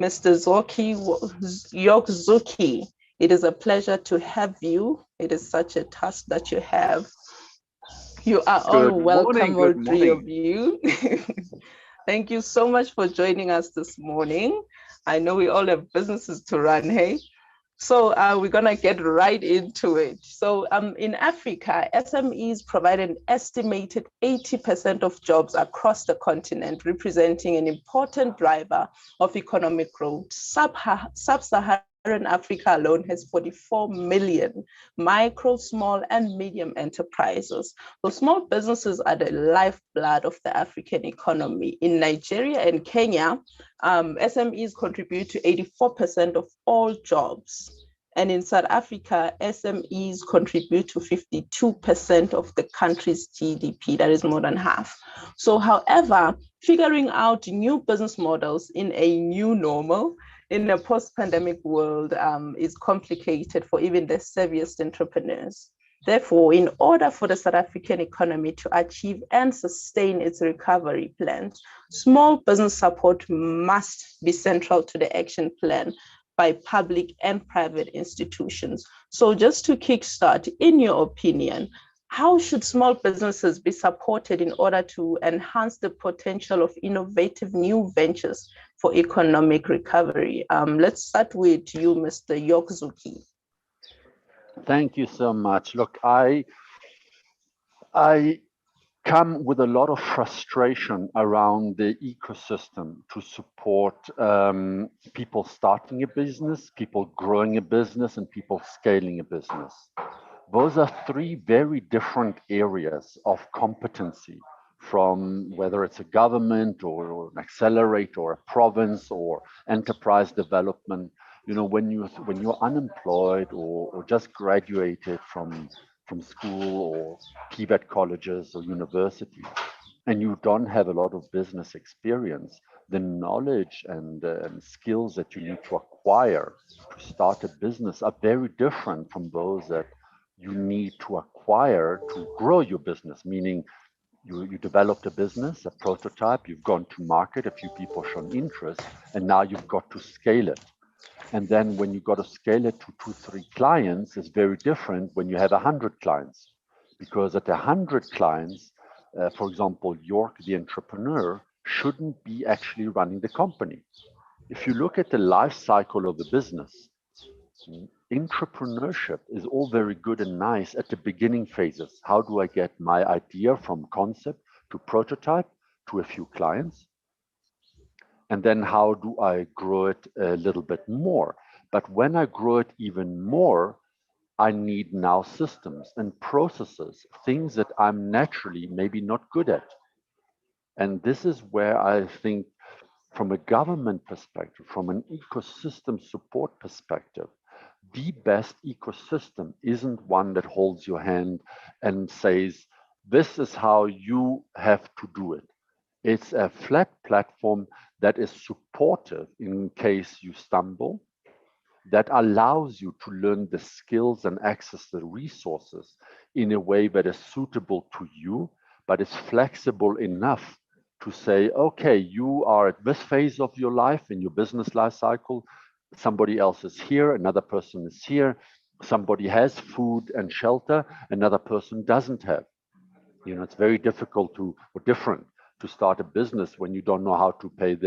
Mr. York Zuki, it is a pleasure to have you. It is such a task that you have. You are all welcome, all three of you. Thank you so much for joining us this morning. I know we all have businesses to run, hey? So we're gonna get right into it. So in Africa, SMEs provide an estimated 80% of jobs across the continent, representing an important driver of economic growth. Sub-Saharan Africa alone has 44 million micro, small, and medium enterprises. So small businesses are the lifeblood of the African economy. In Nigeria and Kenya, SMEs contribute to 84% of all jobs. And in South Africa, SMEs contribute to 52% of the country's GDP. That is more than half. So, however, figuring out new business models in a new normal in a post-pandemic world is complicated for even the savviest entrepreneurs. Therefore, in order for the South African economy to achieve and sustain its recovery plans, small business support must be central to the action plan by public and private institutions. So just to kickstart, in your opinion, how should small businesses be supported in order to enhance the potential of innovative new ventures for economic recovery? Let's start with you, Mr. York Zuki. Thank you so much. Look, I come with a lot of frustration around the ecosystem to support people starting a business, people growing a business, and people scaling a business. Those are three very different areas of competency, from whether it's a government or an accelerator or a province or enterprise development. You know, when you're unemployed or just graduated from from school or PVET colleges or universities, and you don't have a lot of business experience, the knowledge and skills that you need to acquire to start a business are very different from those that you need to acquire to grow your business, meaning you developed a business, a prototype, you've gone to market, a few people shown interest, and now you've got to scale it. And then when you got to scale it to 2, 3 clients, it's very different when you have 100 clients. Because at 100 clients, for example, York, the entrepreneur, shouldn't be actually running the company. If you look at the life cycle of the business, entrepreneurship is all very good and nice at the beginning phases. How do I get my idea from concept to prototype to a few clients? And then how do I grow it a little bit more? But when I grow it even more, I need now systems and processes, things that I'm naturally maybe not good at. And this is where I think from a government perspective, from an ecosystem support perspective, the best ecosystem isn't one that holds your hand and says, this is how you have to do it. It's a flat platform that is supportive in case you stumble, that allows you to learn the skills and access the resources in a way that is suitable to you, but is flexible enough to say, okay, you are at this phase of your life, in your business life cycle, somebody else is here, another person is here, somebody has food and shelter, another person doesn't have. You know, it's very difficult or different to start a business when you don't know how to pay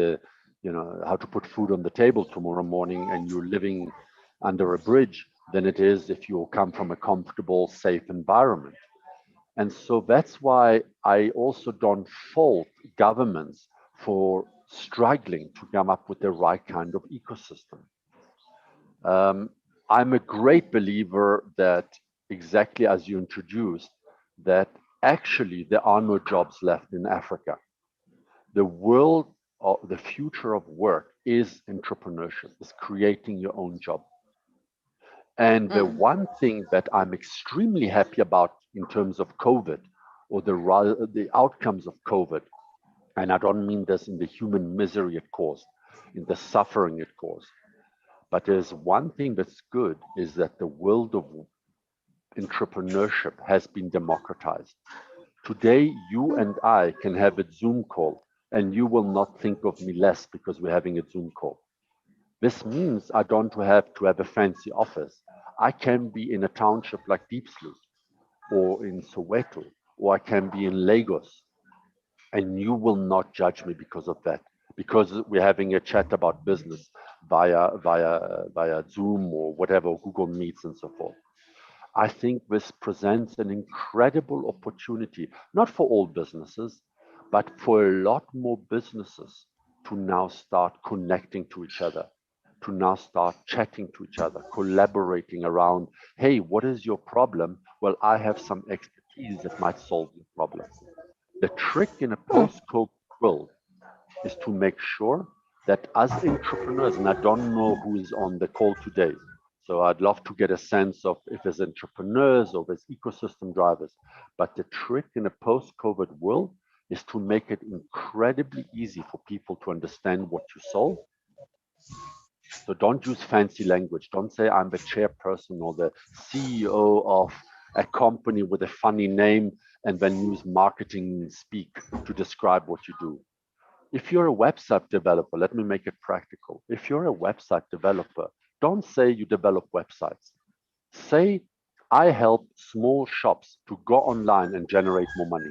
how to put food on the table tomorrow morning and you're living under a bridge than it is if you come from a comfortable, safe environment. And so that's why I also don't fault governments for struggling to come up with the right kind of ecosystem. I'm a great believer that, exactly as you introduced, that actually there are no jobs left in Africa. The world, the future of work is entrepreneurship, is creating your own job. And the one thing that I'm extremely happy about in terms of COVID, or the outcomes of COVID, and I don't mean this in the human misery it caused, in the suffering it caused, but there's one thing that's good, is that the world of entrepreneurship has been democratized. Today, you and I can have a Zoom call, and you will not think of me less because we're having a Zoom call. This means I don't have to have a fancy office. I can be in a township like Diepsloot or in Soweto, or I can be in Lagos, and you will not judge me because of that, because we're having a chat about business via Zoom or whatever, Google Meets and so forth. I think this presents an incredible opportunity, not for all businesses, but for a lot more businesses to now start connecting to each other, to now start chatting to each other, collaborating around, hey, what is your problem? Well, I have some expertise that might solve your problem. The trick in a post-COVID world is to make sure that as entrepreneurs, and I don't know who is on the call today, so I'd love to get a sense of if there's entrepreneurs or there's ecosystem drivers, but the trick in a post-COVID world is to make it incredibly easy for people to understand what you solve. So don't use fancy language. Don't say I'm the chairperson or the CEO of a company with a funny name and then use marketing speak to describe what you do. If you're a website developer, let me make it practical. If you're a website developer, don't say you develop websites. Say, I help small shops to go online and generate more money.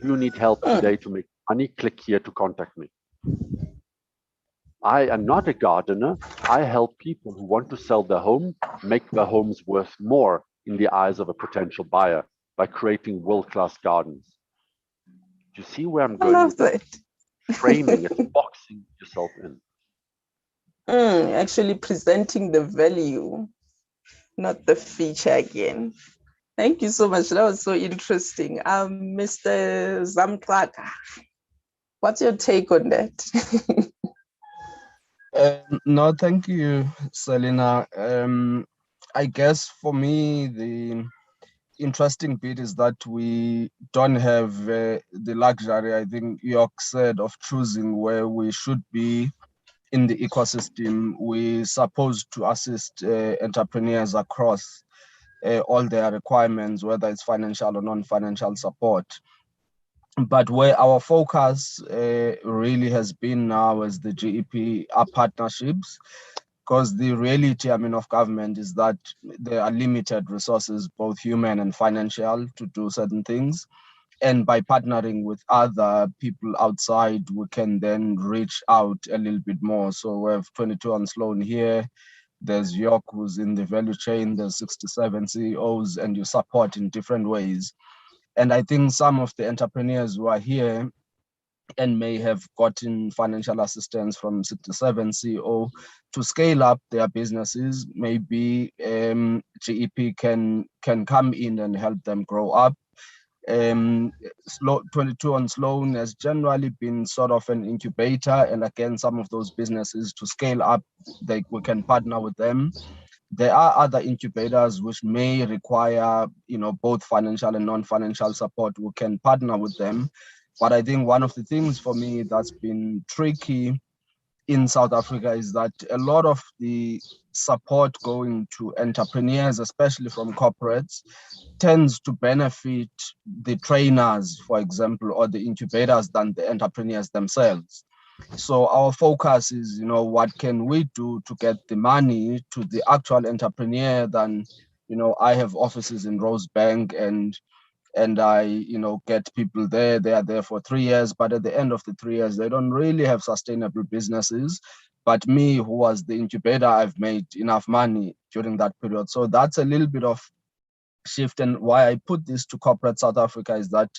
You need help today to make money, click here to contact me. I am not a gardener. I help people who want to sell their home, make their homes worth more in the eyes of a potential buyer by creating world-class gardens. Do you see where I'm going? I love that. Framing it, boxing yourself in. Actually presenting the value, not the feature again. Thank you so much. That was so interesting. Mr. Zamklaka, what's your take on that? No, thank you, Selina. I guess for me, interesting bit is that we don't have the luxury, I think York said, of choosing where we should be in the ecosystem. We're supposed to assist entrepreneurs across all their requirements, whether it's financial or non-financial support. But where our focus really has been now as the GEP are partnerships, because the reality, I mean, of government is that there are limited resources, both human and financial, to do certain things. And by partnering with other people outside, we can then reach out a little bit more. So we have 22 on Sloan here. There's York, who's in the value chain. There's 67 CEOs, and you support in different ways. And I think some of the entrepreneurs who are here and may have gotten financial assistance from 67 CEO to scale up their businesses, maybe GEP can come in and help them grow up. 22 on Sloan has generally been sort of an incubator, and again, some of those businesses to scale up, we can partner with them. There are other incubators which may require, both financial and non-financial support. We can partner with them. But I think one of the things for me that's been tricky in South Africa is that a lot of the support going to entrepreneurs, especially from corporates, tends to benefit the trainers, for example, or the incubators than the entrepreneurs themselves. So our focus is, what can we do to get the money to the actual entrepreneur than, I have offices in Rosebank and I, get people there. They are there for 3 years, but at the end of the 3 years, they don't really have sustainable businesses. But me, who was the incubator, I've made enough money during that period. So that's a little bit of shift. And why I put this to corporate South Africa is that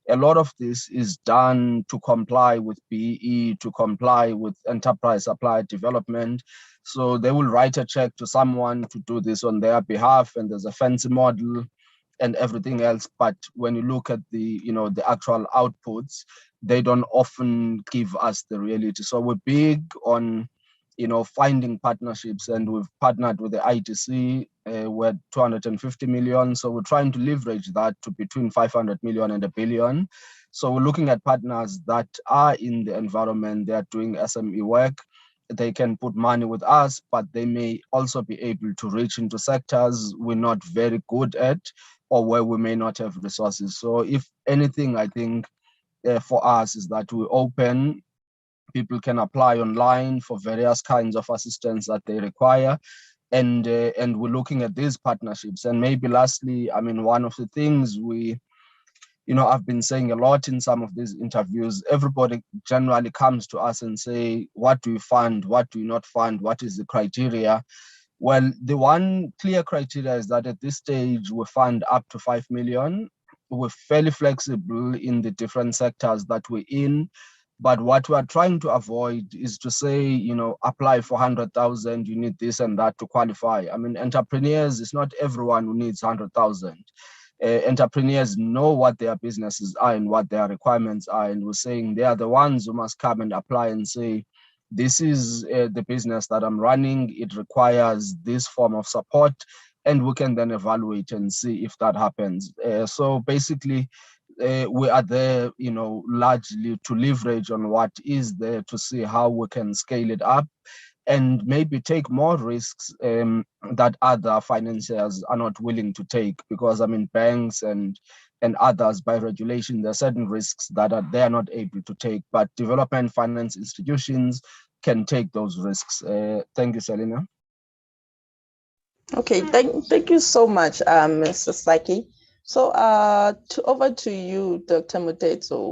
a lot of this is done to comply with BEE, to comply with enterprise supply development. So they will write a check to someone to do this on their behalf, and there's a fancy model and everything else. But when you look at the, the actual outputs, they don't often give us the reality. So we're big on, finding partnerships, and we've partnered with the ITC. We're 250 million. So we're trying to leverage that to between 500 million and 1 billion. So we're looking at partners that are in the environment, they're doing SME work. They can put money with us, but they may also be able to reach into sectors we're not very good at, or where we may not have resources. So if anything, I think for us is that we open, people can apply online for various kinds of assistance that they require. And we're looking at these partnerships. And maybe lastly, I mean, one of the things I've been saying a lot in some of these interviews, everybody generally comes to us and say, what do you fund? What do you not fund? What is the criteria? Well, the one clear criteria is that at this stage, we fund up to 5 million. We're fairly flexible in the different sectors that we're in. But what we are trying to avoid is to say, apply for 100,000, you need this and that to qualify. I mean, entrepreneurs, it's not everyone who needs 100,000. Entrepreneurs know what their businesses are and what their requirements are. And we're saying they are the ones who must come and apply and say, this is the business that I'm running. It requires this form of support. And we can then evaluate and see if that happens. So basically, we are there, largely to leverage on what is there to see how we can scale it up and maybe take more risks that other financiers are not willing to take. Because, I mean, banks and others, by regulation, there are certain risks that they are not able to take, but development finance institutions can take those risks. Thank you, Selina. Okay, thank you so much, Mr. Saki. So over to you, Dr. Mutetso.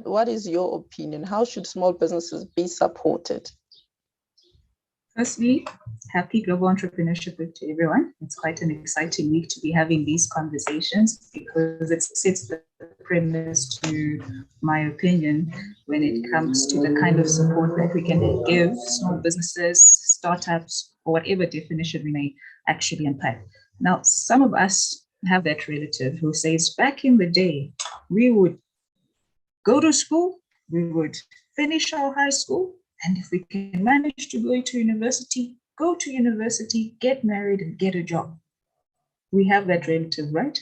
What is your opinion? How should small businesses be supported? Firstly, happy Global Entrepreneurship Week to everyone. It's quite an exciting week to be having these conversations because it sets the premise to my opinion when it comes to the kind of support that we can give small businesses, startups, or whatever definition we may actually unpack. Now, some of us have that relative who says back in the day, we would go to school, we would finish our high school, and if we can manage to go to university, get married and get a job. We have that relative, right?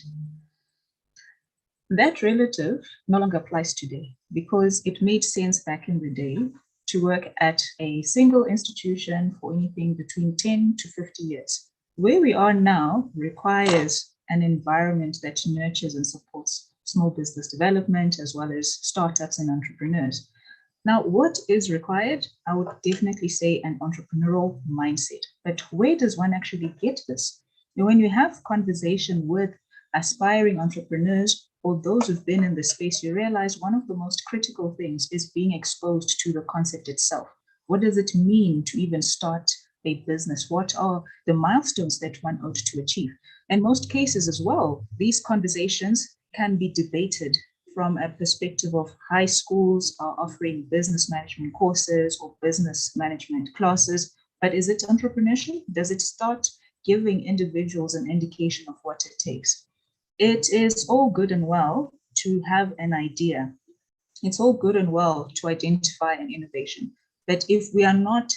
That relative no longer applies today because it made sense back in the day to work at a single institution for anything between 10 to 50 years. Where we are now requires an environment that nurtures and supports small business development as well as startups and entrepreneurs. Now, what is required? I would definitely say an entrepreneurial mindset. But where does one actually get this? And when you have conversation with aspiring entrepreneurs or those who've been in the space, you realize one of the most critical things is being exposed to the concept itself. What does it mean to even start a business? What are the milestones that one ought to achieve? In most cases as well, these conversations can be debated from a perspective of high schools are offering business management courses or business management classes, but is it entrepreneurship? Does it start giving individuals an indication of what it takes? It is all good and well to have an idea. It's all good and well to identify an innovation, but if we are not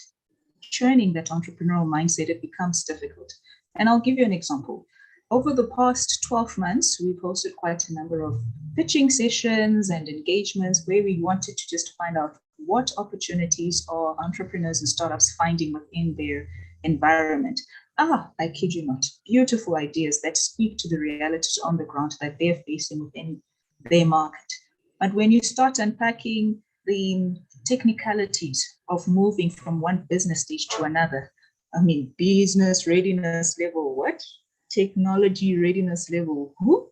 churning that entrepreneurial mindset, it becomes difficult. And I'll give you an example. Over the past 12 months, we've hosted quite a number of pitching sessions and engagements where we wanted to just find out what opportunities are entrepreneurs and startups finding within their environment. I kid you not, beautiful ideas that speak to the realities on the ground that they're facing within their market. But when you start unpacking the technicalities of moving from one business stage to another, business readiness level, what? Technology readiness level, who?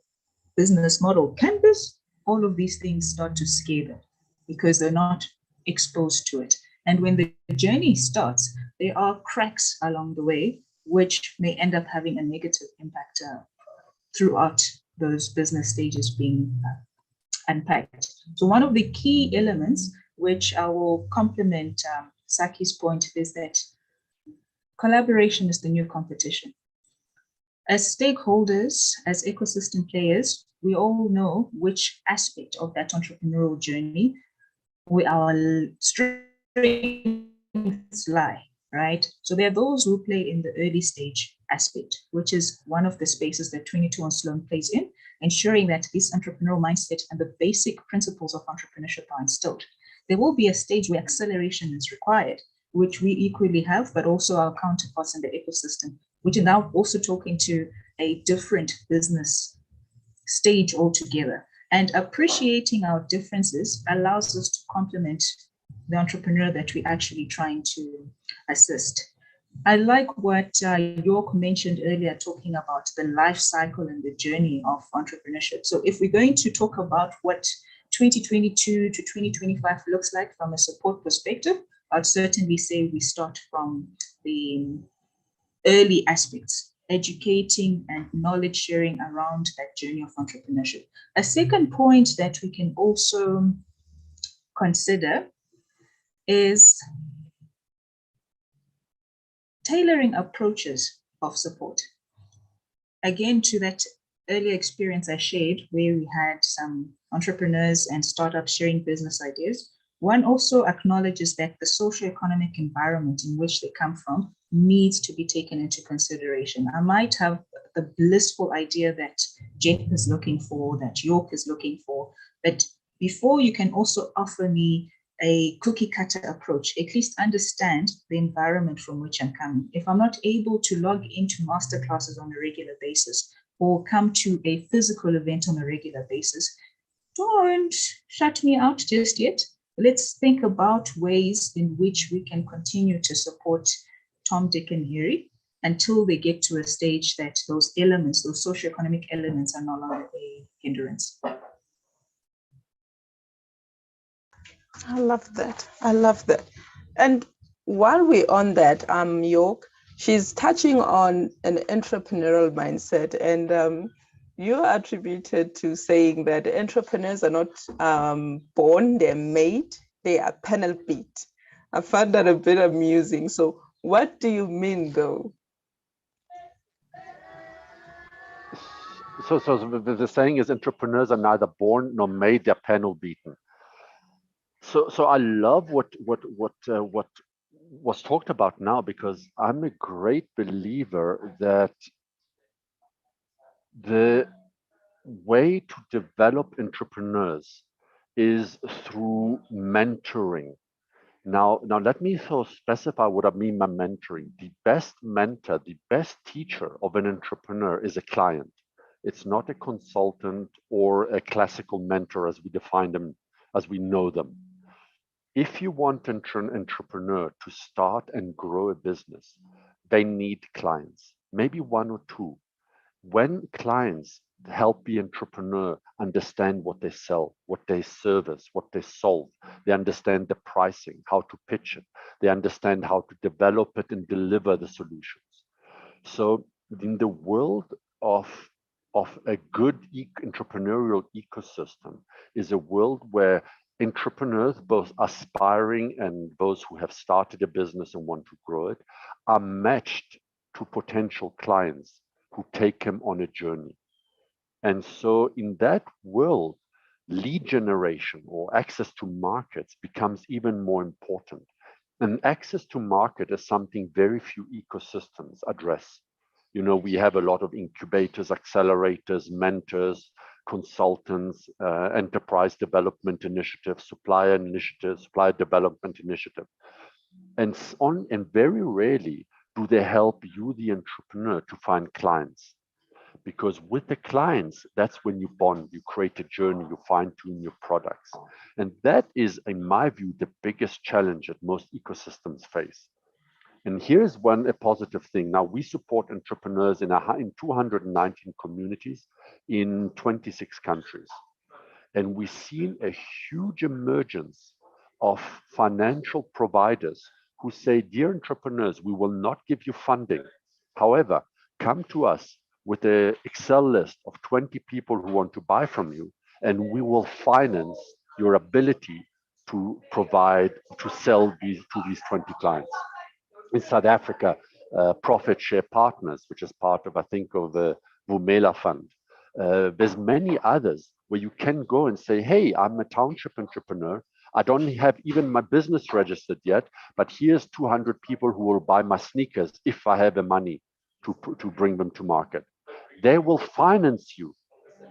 Business model, canvas, all of these things start to scare them because they're not exposed to it. And when the journey starts, there are cracks along the way, which may end up having a negative impact throughout those business stages being unpacked. So one of the key elements, which I will complement Saki's point, is that collaboration is the new competition. As stakeholders, as ecosystem players, we all know which aspect of that entrepreneurial journey where our strengths lie, right? So there are those who play in the early stage aspect, which is one of the spaces that 22 on Sloan plays in, ensuring that this entrepreneurial mindset and the basic principles of entrepreneurship are instilled. There will be a stage where acceleration is required, which we equally have, but also our counterparts in the ecosystem, which are now also talking to a different business stage altogether. And appreciating our differences allows us to complement the entrepreneur that we're actually trying to assist. I like what York mentioned earlier, talking about the life cycle and the journey of entrepreneurship. So if we're going to talk about what 2022 to 2025 looks like from a support perspective, I'd certainly say we start from the early aspects, educating and knowledge sharing around that journey of entrepreneurship. A second point that we can also consider is tailoring approaches of support. Again, to that earlier experience I shared where we had some entrepreneurs and startups sharing business ideas, one also acknowledges that the socioeconomic environment in which they come from needs to be taken into consideration. I might have the blissful idea that Jen is looking for, that York is looking for, but before you can also offer me a cookie cutter approach, at least understand the environment from which I'm coming. If I'm not able to log into masterclasses on a regular basis or come to a physical event on a regular basis, don't shut me out just yet. Let's think about ways in which we can continue to support Tom, Dick, and Harry until they get to a stage that those elements, those socioeconomic elements, are no longer a hindrance. I love that. I love that. And while we're on that, York, she's touching on an entrepreneurial mindset, and you attributed to saying that entrepreneurs are not born, they're made, they are panel beat. I found that a bit amusing. So what do you mean though? So the saying is entrepreneurs are neither born nor made, they're panel beaten. So I love what was talked about now, because I'm a great believer that the way to develop entrepreneurs is through mentoring. Now let me specify what I mean by mentoring. The best mentor, the best teacher of an entrepreneur is a client. It's not a consultant or a classical mentor as we define them, as we know them. If you want an entrepreneur to start and grow a business, they need clients, maybe one or two. When clients help the entrepreneur understand what they sell, what they service, what they solve, they understand the pricing, how to pitch it, they understand how to develop it and deliver the solutions. So in the world of a good entrepreneurial ecosystem is a world where entrepreneurs, both aspiring and those who have started a business and want to grow it, are matched to potential clients who take them on a journey. And so in that world, lead generation or access to markets becomes even more important. And access to market is something very few ecosystems address. You know, we have a lot of incubators, accelerators, mentors, consultants, enterprise development initiatives, supplier initiatives, supplier development initiative. And very rarely do they help you, the entrepreneur, to find clients. Because with the clients, that's when you bond, you create a journey, you fine-tune your products. And that is, in my view, the biggest challenge that most ecosystems face. And here's a positive thing. Now, we support entrepreneurs in 219 communities in 26 countries. And we've seen a huge emergence of financial providers who say, dear entrepreneurs, we will not give you funding. However, come to us with an Excel list of 20 people who want to buy from you, and we will finance your ability to sell to these 20 clients. In South Africa, Profit Share Partners, which is part of, I think, of the Vumela Fund. There's many others where you can go and say, hey, I'm a township entrepreneur. I don't have even my business registered yet, but here's 200 people who will buy my sneakers if I have the money to bring them to market. They will finance you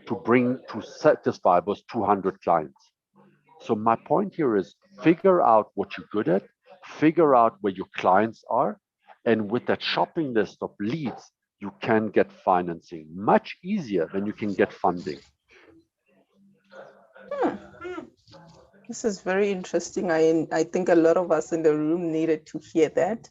to satisfy those 200 clients. So my point here is figure out what you're good at, figure out where your clients are, and with that shopping list of leads, you can get financing much easier than you can get funding. This is very interesting. I think a lot of us in the room needed to hear that.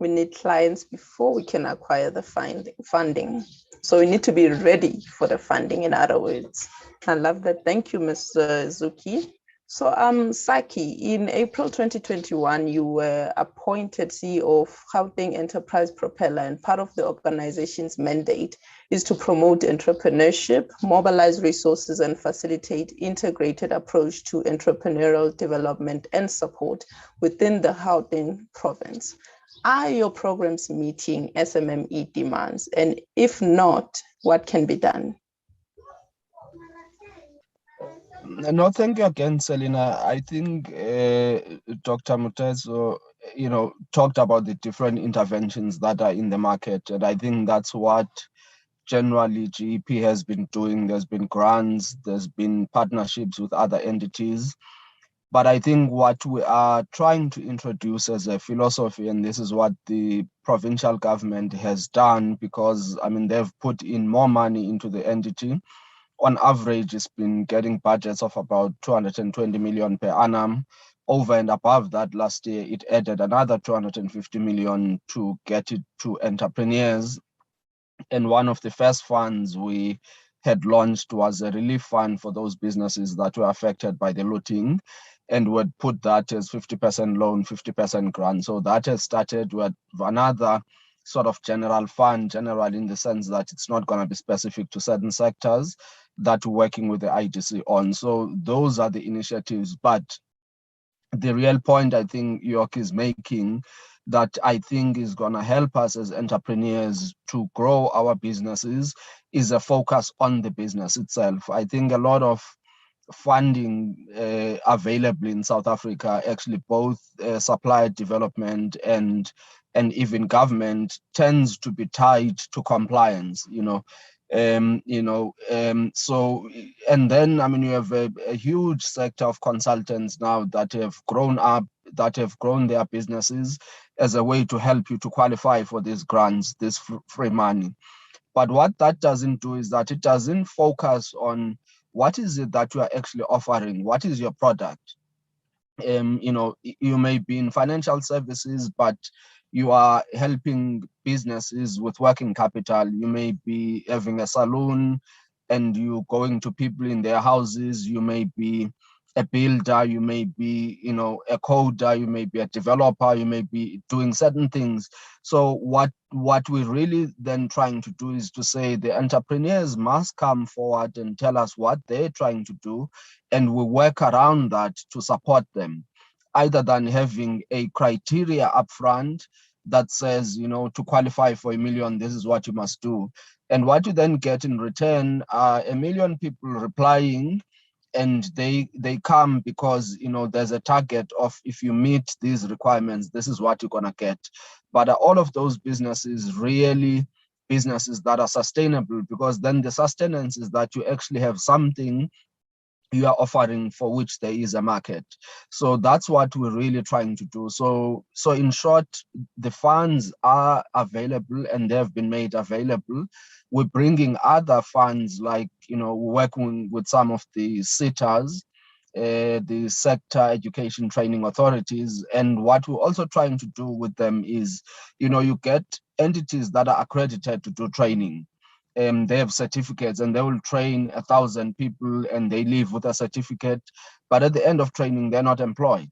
We need clients before we can acquire the funding. So we need to be ready for the funding, in other words. I love that. Thank you, Ms. Zuki. So Saki, in April 2021, you were appointed CEO of Gauteng Enterprise Propeller, and part of the organization's mandate is to promote entrepreneurship, mobilize resources, and facilitate integrated approach to entrepreneurial development and support within the Gauteng province. Are your programs meeting SMME demands? And if not, what can be done? No, thank you again, Selina. I think Dr. Mutezo, talked about the different interventions that are in the market. And I think that's what generally GEP has been doing. There's been grants, there's been partnerships with other entities. But I think what we are trying to introduce as a philosophy, and this is what the provincial government has done, because, they've put in more money into the entity. On average, it's been getting budgets of about 220 million per annum. Over and above that, last year, it added another 250 million to get it to entrepreneurs. And one of the first funds we had launched was a relief fund for those businesses that were affected by the looting, and would put that as 50% loan, 50% grant. So that has started with another sort of general fund, general in the sense that it's not going to be specific to certain sectors that we're working with the IDC on. So those are the initiatives. But the real point I think York is making, that I think is going to help us as entrepreneurs to grow our businesses, is a focus on the business itself. I think a lot of funding available in South Africa, actually both supply development and even government, tends to be tied to compliance. So, and then, I mean, you have a huge sector of consultants now that have grown up, that have grown their businesses as a way to help you to qualify for these grants, this free money. But what that doesn't do is that it doesn't focus on what is it that you are actually offering, what is your product. You may be in financial services, but you are helping businesses with working capital. You may be having a salon and you going to people in their houses. You may be a builder, you may be, a coder, you may be a developer, you may be doing certain things. So what we're really then trying to do is to say the entrepreneurs must come forward and tell us what they're trying to do, and we work around that to support them, either than having a criteria upfront that says, to qualify for $1 million, this is what you must do. And what you then get in return are 1 million people replying, and they come because there's a target of, if you meet these requirements, this is what you're gonna get. But all of those businesses really businesses that are sustainable, because then the sustenance is that you actually have something you are offering for which there is a market. So that's what we're really trying to do. So in short, the funds are available and they've been made available. We're bringing other funds, like, working with some of the SETAs, the sector education training authorities. And what we're also trying to do with them is, you get entities that are accredited to do training. They have certificates and they will train 1,000 people and they leave with a certificate, but at the end of training, they're not employed.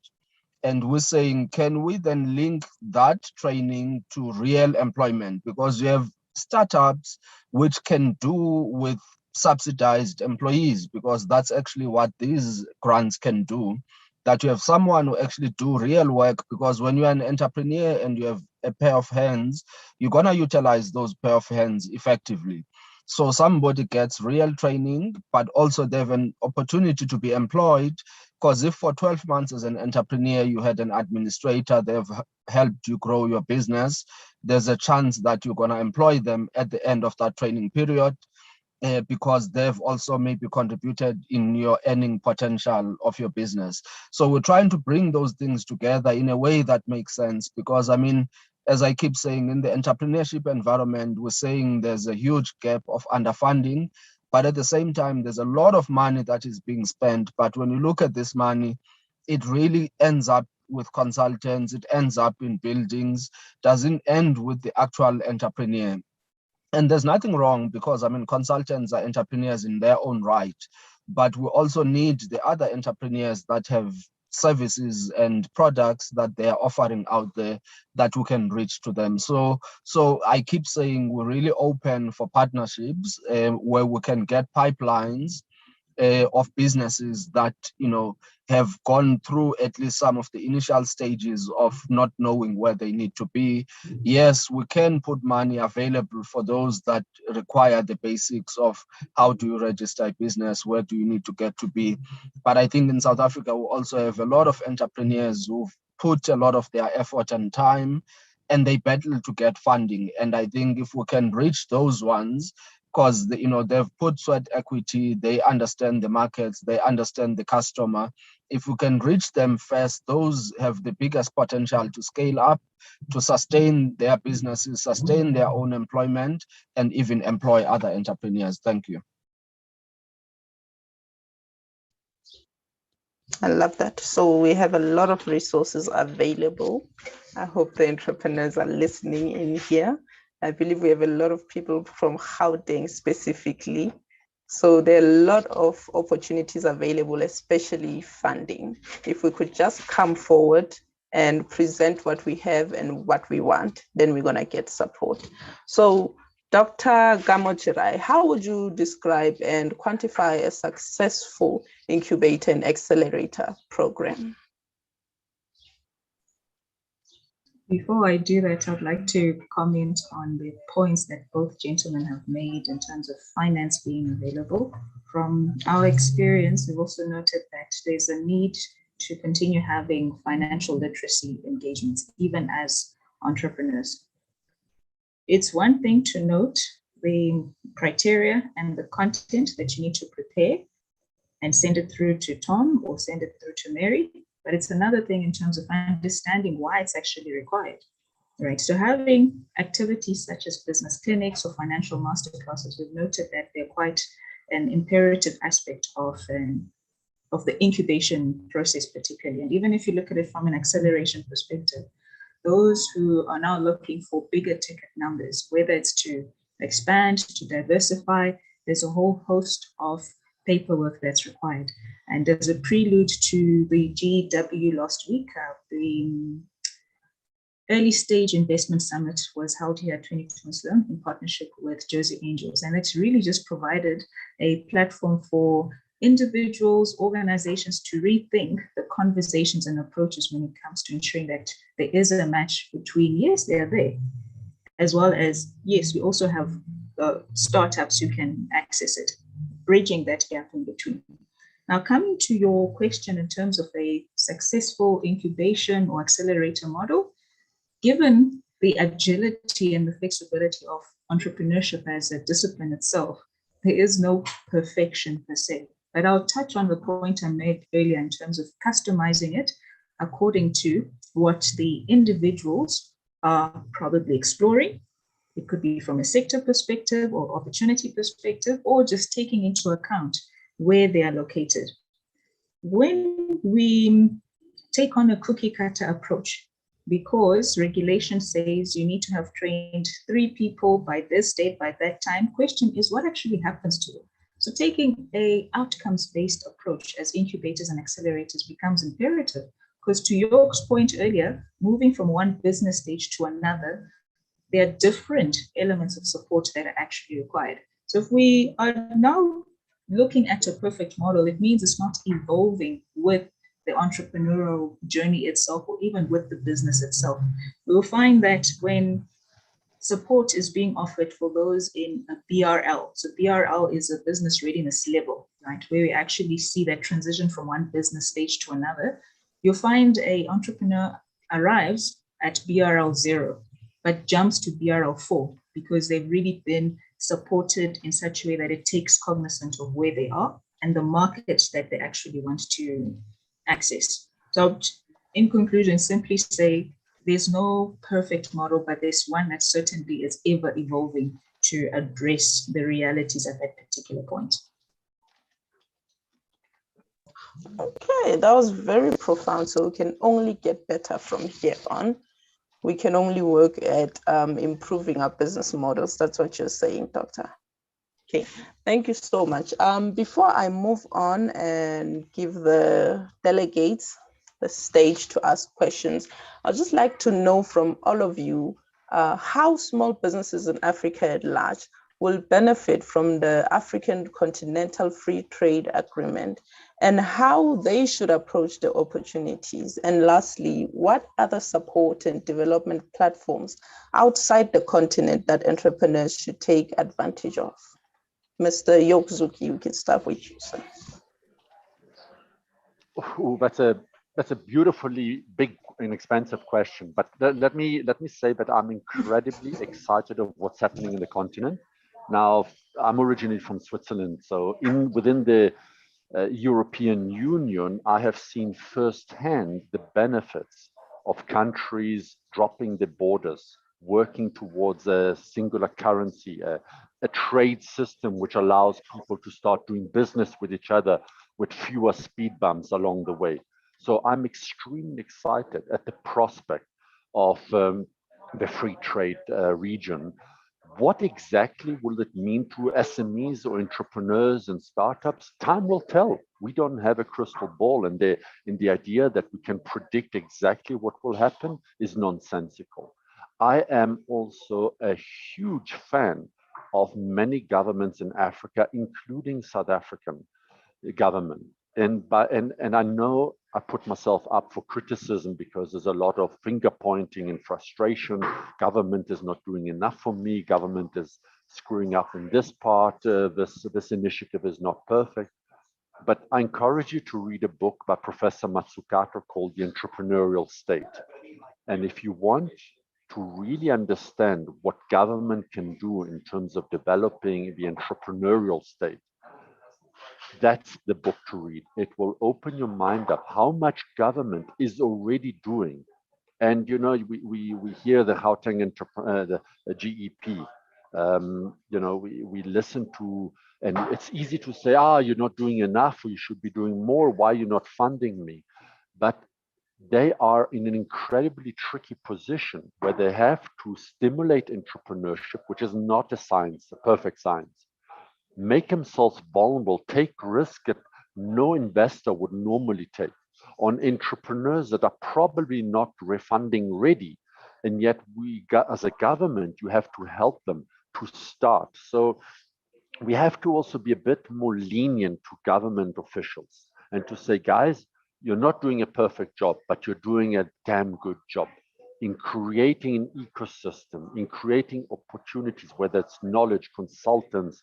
And we're saying, can we then link that training to real employment? Because you have startups which can do with subsidized employees, because that's actually what these grants can do, that you have someone who actually do real work. Because when you're an entrepreneur and you have a pair of hands, you're gonna utilize those pair of hands effectively. So somebody gets real training, but also they have an opportunity to be employed. Because if for 12 months as an entrepreneur, you had an administrator, they've helped you grow your business, there's a chance that you're gonna employ them at the end of that training period, because they've also maybe contributed in your earning potential of your business. So we're trying to bring those things together in a way that makes sense, because I mean, as I keep saying, in the entrepreneurship environment, we're saying there's a huge gap of underfunding, but at the same time, there's a lot of money that is being spent. But when you look at this money, it really ends up with consultants, it ends up in buildings, doesn't end with the actual entrepreneur. And there's nothing wrong, because I mean, consultants are entrepreneurs in their own right, but we also need the other entrepreneurs that have services and products that they're offering out there that we can reach to them. So I keep saying we're really open for partnerships where we can get pipelines of businesses that have gone through at least some of the initial stages of not knowing where they need to be. Yes, we can put money available for those that require the basics of how do you register a business, where do you need to get to be. But I think in South Africa, we also have a lot of entrepreneurs who've put a lot of their effort and time, and they battle to get funding. And I think if we can reach those ones, because they've put sweat equity, they understand the markets, they understand the customer. If we can reach them first, those have the biggest potential to scale up, to sustain their businesses, sustain their own employment, and even employ other entrepreneurs. Thank you. I love that. So we have a lot of resources available. I hope the entrepreneurs are listening in here. I believe we have a lot of people from Gauteng specifically. So there are a lot of opportunities available, especially funding. If we could just come forward and present what we have and what we want, then we're gonna get support. So Dr. Gamochirai, how would you describe and quantify a successful Incubator and Accelerator program? Before I do that, I'd like to comment on the points that both gentlemen have made in terms of finance being available. From our experience, we've also noted that there's a need to continue having financial literacy engagements, even as entrepreneurs. It's one thing to note the criteria and the content that you need to prepare and send it through to Tom or send it through to Mary. But it's another thing in terms of understanding why it's actually required, right? So having activities such as business clinics or financial masterclasses, we've noted that they're quite an imperative aspect of the incubation process particularly. And even if you look at it from an acceleration perspective, those who are now looking for bigger ticket numbers, whether it's to expand, to diversify, there's a whole host of paperwork that's required. And as a prelude to the GEW last week, the Early Stage Investment Summit was held here at 2020 Sloan in partnership with Jersey Angels. And it's really just provided a platform for individuals, organizations to rethink the conversations and approaches when it comes to ensuring that there is a match between, yes, they are there, as well as, yes, we also have startups who can access it, bridging that gap in between. Now, coming to your question in terms of a successful incubation or accelerator model, given the agility and the flexibility of entrepreneurship as a discipline itself, there is no perfection per se. But I'll touch on the point I made earlier in terms of customizing it according to what the individuals are probably exploring. It could be from a sector perspective or opportunity perspective, or just taking into account where they are located. When we take on a cookie cutter approach, because regulation says you need to have trained 3 people by this date, by that time, question is what actually happens to them? So taking a outcomes-based approach as incubators and accelerators becomes imperative, because to York's point earlier, moving from one business stage to another, there are different elements of support that are actually required. So if we are now looking at a perfect model, it means it's not evolving with the entrepreneurial journey itself or even with the business itself. We will find that when support is being offered for those in a BRL. So BRL is a business readiness level, right? Where we actually see that transition from one business stage to another. You'll find an entrepreneur arrives at BRL 0, but jumps to BRL 4 because they've really been supported in such a way that it takes cognizance of where they are and the markets that they actually want to access. So in conclusion, simply say, there's no perfect model, but there's one that certainly is ever evolving to address the realities at that particular point. Okay, that was very profound. So we can only get better from here on. We can only work at improving our business models. That's what you're saying, Doctor. Okay, thank you so much. Before I move on and give the delegates the stage to ask questions, I'd just like to know from all of you how small businesses in Africa at large will benefit from the African Continental Free Trade Agreement and how they should approach the opportunities. And lastly, what other support and development platforms outside the continent that entrepreneurs should take advantage of? Mr. Yokzuki, we can start with you, sir. Oh, that's a beautifully big and expensive question, but let me say that I'm incredibly excited of what's happening in the continent. Now, I'm originally from Switzerland, so within the European Union, I have seen firsthand the benefits of countries dropping the borders, working towards a singular currency, a trade system which allows people to start doing business with each other with fewer speed bumps along the way. So I'm extremely excited at the prospect of the free trade region. What exactly will it mean to SMEs or entrepreneurs and startups? Time will tell. We don't have a crystal ball, and the idea that we can predict exactly what will happen is nonsensical. I am also a huge fan of many governments in Africa, including South African government. And I know I put myself up for criticism because there's a lot of finger pointing and frustration. Government is not doing enough for me. Government is screwing up in this part. This initiative is not perfect. But I encourage you to read a book by Professor Matsukato called The Entrepreneurial State. And if you want to really understand what government can do in terms of developing the entrepreneurial state, that's the book to read. It will open your mind up how much government is already doing. And you know, we hear the Gauteng the GEP. You know, we listen to, and it's easy to say, you're not doing enough, or you should be doing more. Why are you not funding me? But they are in an incredibly tricky position where they have to stimulate entrepreneurship, which is not a science, a perfect science, make themselves vulnerable, take risk that no investor would normally take on entrepreneurs that are probably not refunding ready. And yet as a government, you have to help them to start. So we have to also be a bit more lenient to government officials and to say, guys, you're not doing a perfect job, but you're doing a damn good job in creating an ecosystem, in creating opportunities, whether it's knowledge, consultants,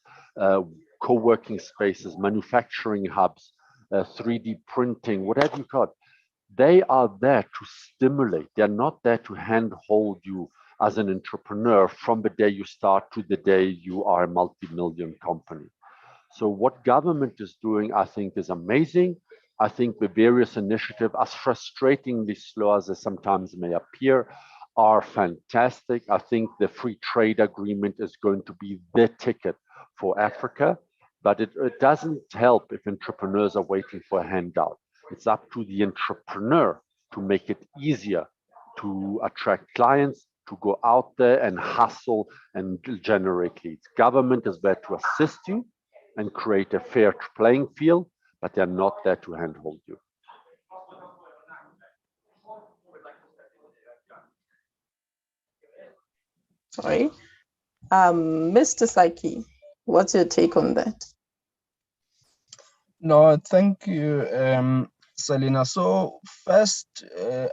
co-working spaces, manufacturing hubs, 3D printing, whatever you got. They are there to stimulate. They're not there to handhold you as an entrepreneur from the day you start to the day you are a multi-million company. So what government is doing, I think, is amazing. I think the various initiatives, as frustratingly slow as they sometimes may appear, are fantastic. I think the free trade agreement is going to be the ticket for Africa, but it doesn't help if entrepreneurs are waiting for a handout. It's up to the entrepreneur to make it easier to attract clients, to go out there and hustle and generate leads. Government is there to assist you and create a fair playing field, but they're not there to handhold you. Sorry. Mr. Saki, what's your take on that? No, thank you, Selina. So first,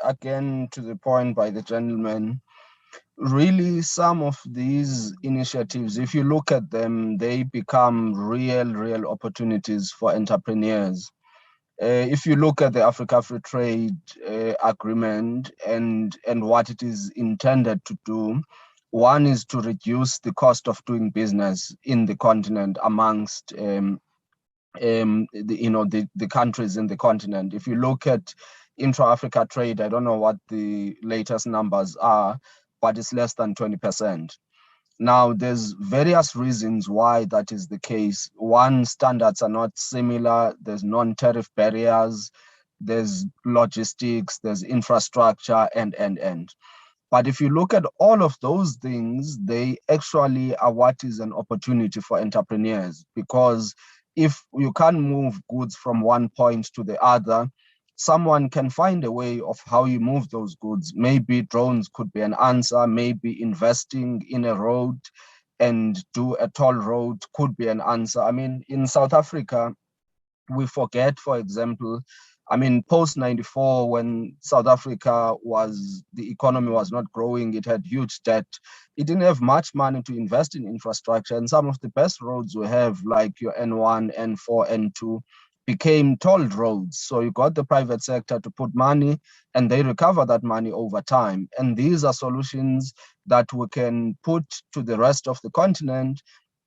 again, to the point by the gentleman, really some of these initiatives, if you look at them, they become real opportunities for entrepreneurs. If you look at the Africa Free Trade Agreement and what it is intended to do, one is to reduce the cost of doing business in the continent amongst the countries in the continent. If you look at intra-Africa trade, I don't know what the latest numbers are, but it's less than 20%. Now, there's various reasons why that is the case. One, standards are not similar. There's non-tariff barriers, there's logistics, there's infrastructure, and. But if you look at all of those things, they actually are what is an opportunity for entrepreneurs, because if you can't move goods from one point to the other, someone can find a way of how you move those goods. Maybe drones could be an answer, maybe investing in a road and do a toll road could be an answer. I mean, in South Africa, we forget, for example, I mean, post-94, when South Africa the economy was not growing, it had huge debt. It didn't have much money to invest in infrastructure. And some of the best roads we have, like your N1, N4, N2, became tolled roads. So you got the private sector to put money and they recover that money over time. And these are solutions that we can put to the rest of the continent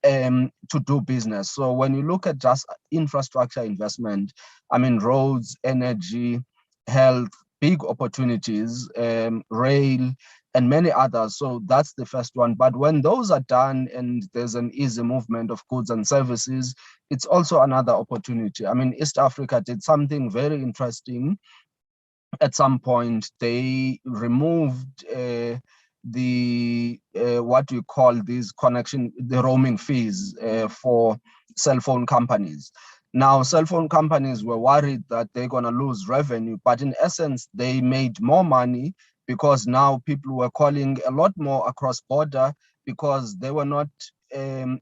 to do business. So when you look at just infrastructure investment, I mean, roads, energy, health, big opportunities, rail, and many others. So that's the first one. But when those are done and there's an easy movement of goods and services, it's also another opportunity. I mean, East Africa did something very interesting. At some point, they removed what we call the roaming fees for cell phone companies. Now, cell phone companies were worried that they're going to lose revenue, but in essence, they made more money because now people were calling a lot more across border because they were not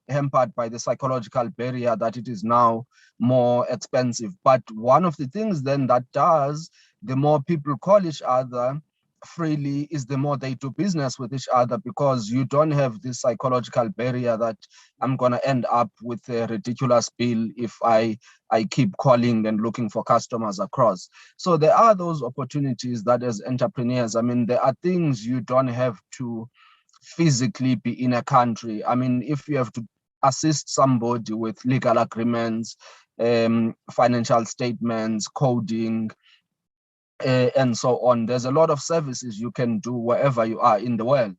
hampered by the psychological barrier that it is now more expensive. But one of the things then that does, the more people call each other, freely is the more they do business with each other, because you don't have this psychological barrier that I'm going to end up with a ridiculous bill if I keep calling and looking for customers across. So there are those opportunities that as entrepreneurs, I mean, there are things you don't have to physically be in a country. I mean, if you have to assist somebody with legal agreements, financial statements, coding, and so on, there's a lot of services you can do wherever you are in the world.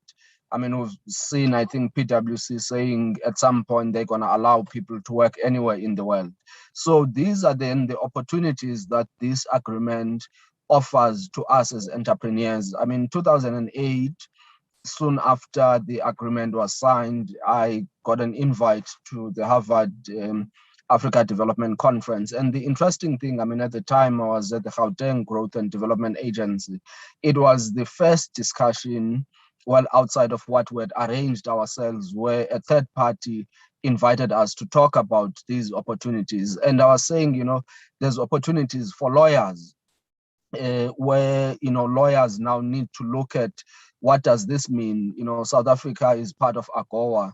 I mean, we've seen, I think, PwC saying at some point they're going to allow people to work anywhere in the world. So these are then the opportunities that this agreement offers to us as entrepreneurs. I mean, 2008, soon after the agreement was signed, I got an invite to the Harvard Africa Development Conference. And the interesting thing, I mean, at the time I was at the Gauteng Growth and Development Agency. It was the first discussion, well, outside of what we had arranged ourselves, where a third party invited us to talk about these opportunities. And I was saying, you know, there's opportunities for lawyers, where, you know, lawyers now need to look at what does this mean? You know, South Africa is part of AGOA.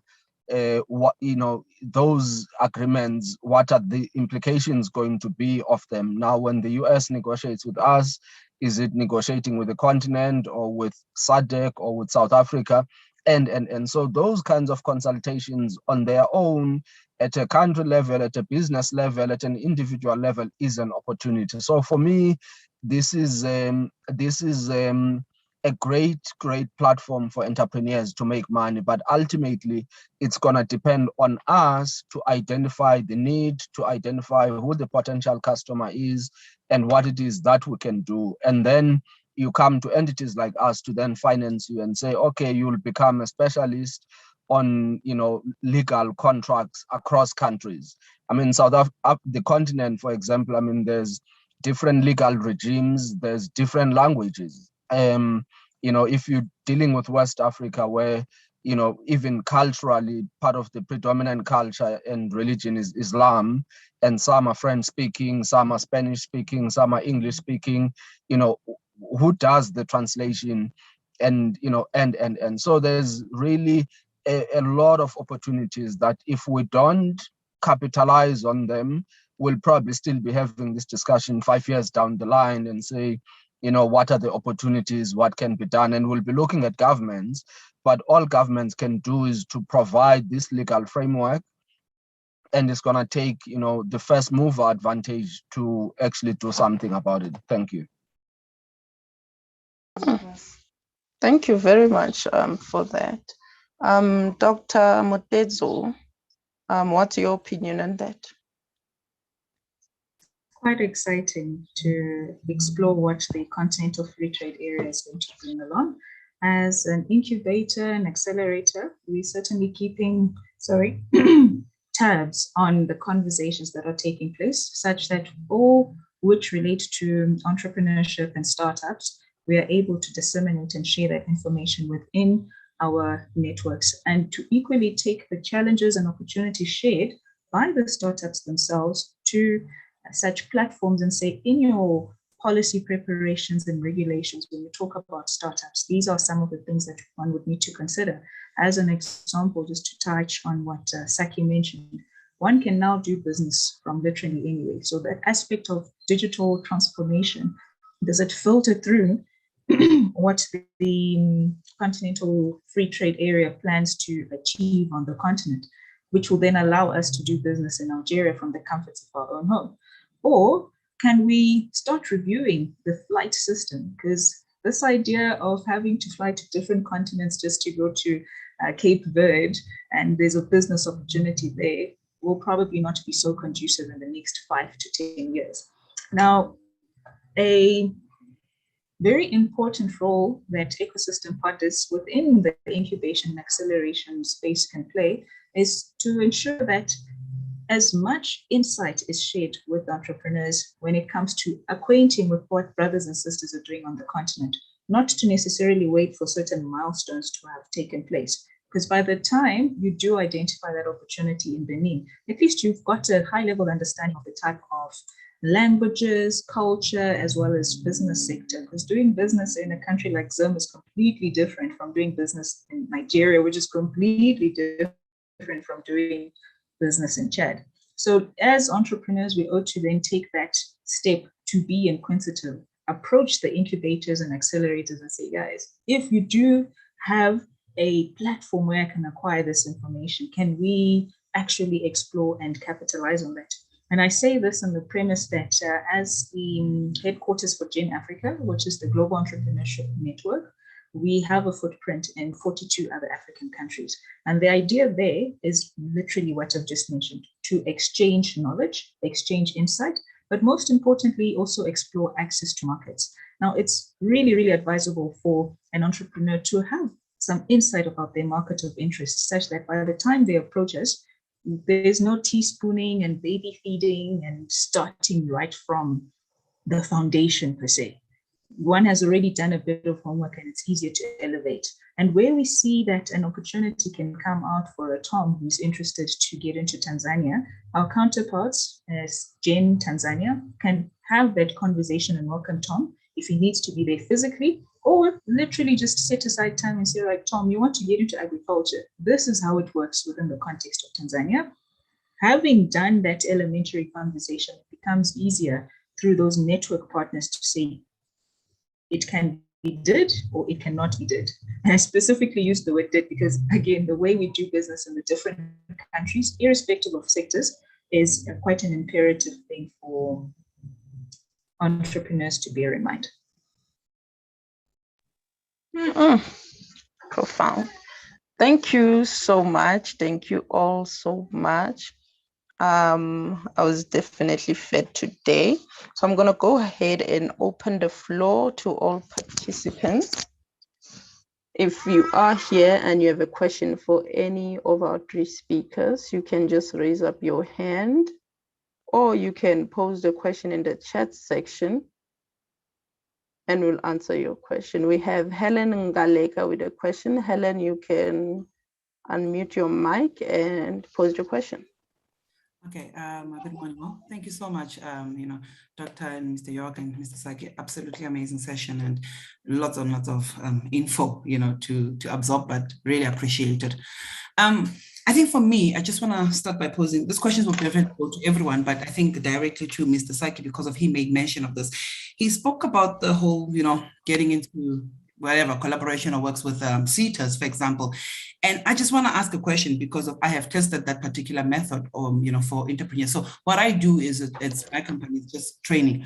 What, you know, those agreements, what are the implications going to be of them? Now, when the US negotiates with us, is it negotiating with the continent or with SADC or with South Africa? And so those kinds of consultations on their own, at a country level, at a business level, at an individual level, is an opportunity. So for me, this is a great platform for entrepreneurs to make money, but ultimately it's going to depend on us to identify the need, to identify who the potential customer is and what it is that we can do. And then you come to entities like us to then finance you and say, okay, you'll become a specialist on, you know, legal contracts across countries. I mean, the continent, for example, I mean, there's different legal regimes, there's different languages. You know, if you're dealing with West Africa, where, you know, even culturally, part of the predominant culture and religion is Islam, and some are French speaking, some are Spanish speaking, some are English speaking, you know, who does the translation? And, you know, and so there's really a lot of opportunities that if we don't capitalize on them, we'll probably still be having this discussion 5 years down the line and say, you know, what are the opportunities, what can be done? And we'll be looking at governments, but all governments can do is to provide this legal framework. And it's going to take, you know, the first mover advantage to actually do something about it. Thank you. Thank you very much for that. Dr. Motezo, what's your opinion on that? Quite exciting to explore what the Continental Free Trade Area is going to bring along. As an incubator and accelerator, we're certainly keeping, tabs on the conversations that are taking place, such that all which relate to entrepreneurship and startups, we are able to disseminate and share that information within our networks, and to equally take the challenges and opportunities shared by the startups themselves to such platforms and say, in your policy preparations and regulations, when you talk about startups, these are some of the things that one would need to consider. As an example, just to touch on what Saki mentioned, one can now do business from literally anywhere. So that aspect of digital transformation, does it filter through what the Continental Free Trade Area plans to achieve on the continent, which will then allow us to do business in Algeria from the comforts of our own home? Or can we start reviewing the flight system? Because this idea of having to fly to different continents just to go to Cape Verde, and there's a business opportunity there, will probably not be so conducive in the next 5 to 10 years. Now, a very important role that ecosystem partners within the incubation and acceleration space can play is to ensure that as much insight is shared with entrepreneurs when it comes to acquainting with what brothers and sisters are doing on the continent, not to necessarily wait for certain milestones to have taken place. Because by the time you do identify that opportunity in Benin, at least you've got a high level understanding of the type of languages, culture, as well as business sector. Because doing business in a country like Zim is completely different from doing business in Nigeria, which is completely different from doing business in Chad. So as entrepreneurs, we ought to then take that step to be inquisitive, approach the incubators and accelerators and say, guys, if you do have a platform where I can acquire this information, can we actually explore and capitalize on that? And I say this on the premise that as the headquarters for GEN Africa, which is the Global Entrepreneurship Network, we have a footprint in 42 other African countries. And the idea there is literally what I've just mentioned, to exchange knowledge, exchange insight, but most importantly, also explore access to markets. Now, it's really, really advisable for an entrepreneur to have some insight about their market of interest, such that by the time they approach us, there's no teaspooning and baby feeding and starting right from the foundation per se. One has already done a bit of homework and it's easier to elevate. And where we see that an opportunity can come out for a Tom who's interested to get into Tanzania, our counterparts as GEN Tanzania can have that conversation and welcome Tom if he needs to be there physically, or literally just set aside time and say, like, Tom, you want to get into agriculture. This is how it works within the context of Tanzania. Having done that elementary conversation, it becomes easier through those network partners to say, it can be did or it cannot be did. And I specifically use the word did because, again, the way we do business in the different countries, irrespective of sectors, is quite an imperative thing for entrepreneurs to bear in mind. Profound. Thank you so much. Thank you all so much. I was definitely fed today. So I'm going to go ahead and open the floor to all participants. If you are here and you have a question for any of our three speakers, you can just raise up your hand, or you can pose the question in the chat section and we'll answer your question. We have Helen Ngaleka with a question. Helen, you can unmute your mic and pose your question. Okay, good morning. Well, thank you so much, Dr. and Mr. York and Mr. Saki. Absolutely amazing session and lots and lots of info, to absorb, but really appreciate it. I think for me, I just want to start by posing, this question will be available to everyone, but I think directly to Mr. Saki because of he made mention of this. He spoke about the whole, getting into whatever collaboration or works with CETAs, for example. And I just want to ask a question because I have tested that particular method for entrepreneurs. So what I do is it's my company, it's just training.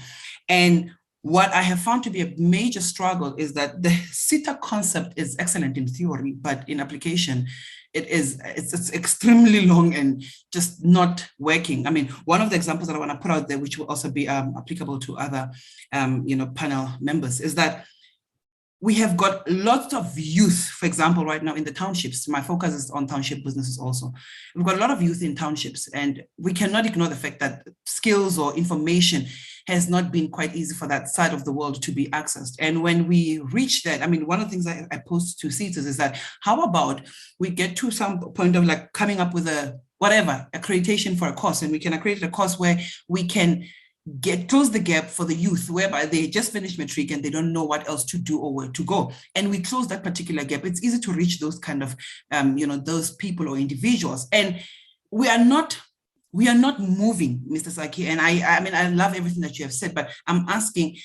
And what I have found to be a major struggle is that the CETA concept is excellent in theory, but in application, it's extremely long and just not working. I mean, one of the examples that I want to put out there, which will also be applicable to other, panel members, is that we have got lots of youth, for example, right now in the townships. My focus is on township businesses also. We've got a lot of youth in townships, and we cannot ignore the fact that skills or information has not been quite easy for that side of the world to be accessed. And when we reach that, I mean, one of the things I post to CETAs is that, how about we get to some point of like coming up with accreditation for a course, and we can accredit a course where we can close the gap for the youth, whereby they just finished matric and they don't know what else to do or where to go. And we close that particular gap. It's easy to reach those kind of, those people or individuals. And we are not moving, Mr. Saki. And I mean, I love everything that you have said, but I'm asking,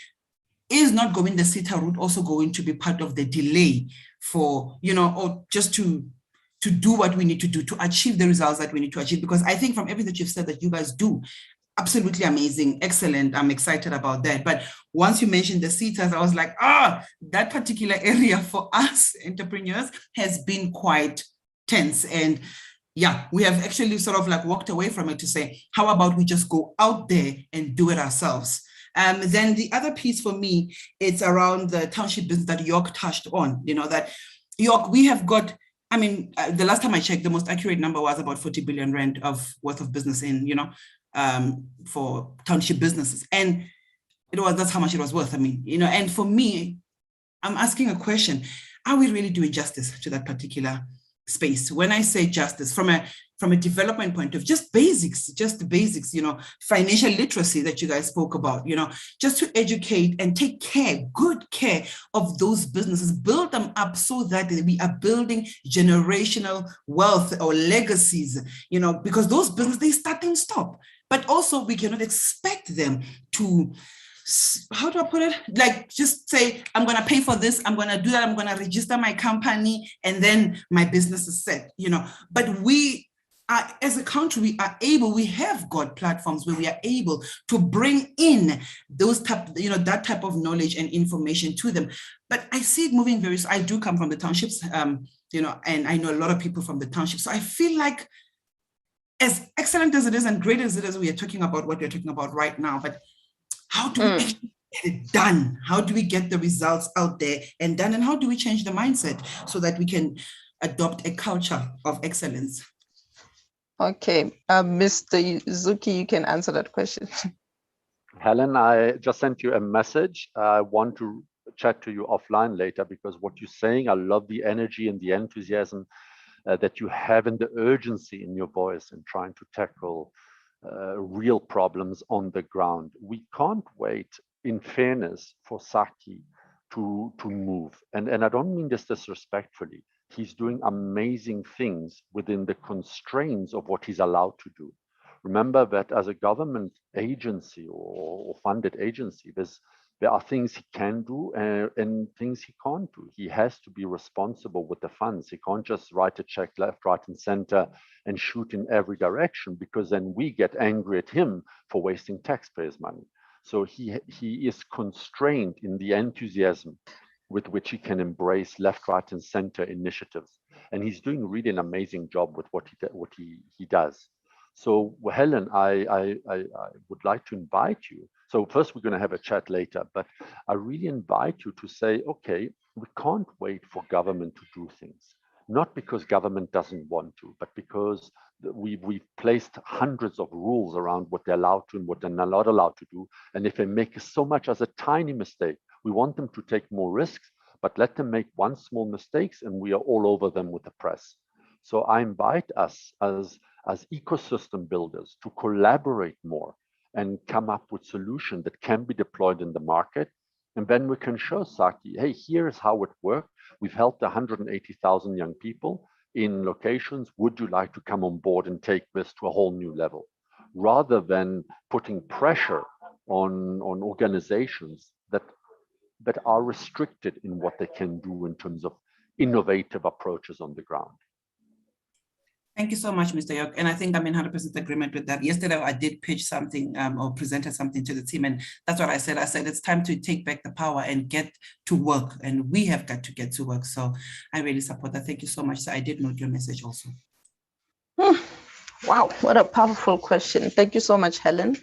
is not going the CETA route also going to be part of the delay for, or just to do what we need to do to achieve the results that we need to achieve? Because I think from everything that you've said that you guys do, absolutely amazing, excellent. I'm excited about that. But once you mentioned the CETAs, I was like, that particular area for us entrepreneurs has been quite tense. And yeah, we have actually sort of like walked away from it to say, how about we just go out there and do it ourselves? Then the other piece for me, it's around the township business that York touched on, that York, we have got, I mean, the last time I checked, the most accurate number was about 40 billion rand worth of business in, for township businesses. And that's how much it was worth. I mean, and for me, I'm asking a question, are we really doing justice to that particular space. When I say justice, from a development point of just the basics, you know, financial literacy that you guys spoke about, you know, just to educate and take good care of those businesses, build them up so that we are building generational wealth or legacies, you know, because those businesses, they start and stop. But also we cannot expect them to, how do I put it? Like just say, I'm going to pay for this, I'm going to do that, I'm going to register my company, and then my business is set, you know. But we are, as a country, we have got platforms where we are able to bring in those that type of knowledge and information to them. But I see it moving I do come from the townships, you know, and I know a lot of people from the townships. So I feel like, as excellent as it is and great as it is, we are talking about what we're talking about right now, but how do we actually get it done? How do we get the results out there and done? And how do we change the mindset so that we can adopt a culture of excellence? Okay, Mr. Zuki, you can answer that question. Helen, I just sent you a message. I want to chat to you offline later, because what you're saying, I love the energy and the enthusiasm that you have and the urgency in your voice in trying to tackle real problems on the ground. We can't wait, in fairness, for Saki to move. And I don't mean this disrespectfully. He's doing amazing things within the constraints of what he's allowed to do. Remember that as a government agency or funded agency, there are things he can do and things he can't do. He has to be responsible with the funds. He can't just write a check left, right, and center and shoot in every direction, because then we get angry at him for wasting taxpayers' money. So he is constrained in the enthusiasm with which he can embrace left, right, and center initiatives. And he's doing really an amazing job with what he does. So Helen, I would like to invite you. So first we're going to have a chat later, but I really invite you to say, okay, we can't wait for government to do things. Not because government doesn't want to, but because we've placed hundreds of rules around what they're allowed to and what they're not allowed to do. And if they make so much as a tiny mistake, we want them to take more risks, but let them make one small mistakes and we are all over them with the press. So I invite us as ecosystem builders to collaborate more and come up with solutions that can be deployed in the market. And then we can show Saki, hey, here's how it worked. We've helped 180,000 young people in locations. Would you like to come on board and take this to a whole new level? Rather than putting pressure on organizations that are restricted in what they can do in terms of innovative approaches on the ground. Thank you so much, Mr. York. And I think I'm in 100% agreement with that. Yesterday, I did pitch something or presented something to the team, and that's what I said. I said, it's time to take back the power and get to work. And we have got to get to work. So I really support that. Thank you so much. So I did note your message also. Wow, what a powerful question. Thank you so much, Helen.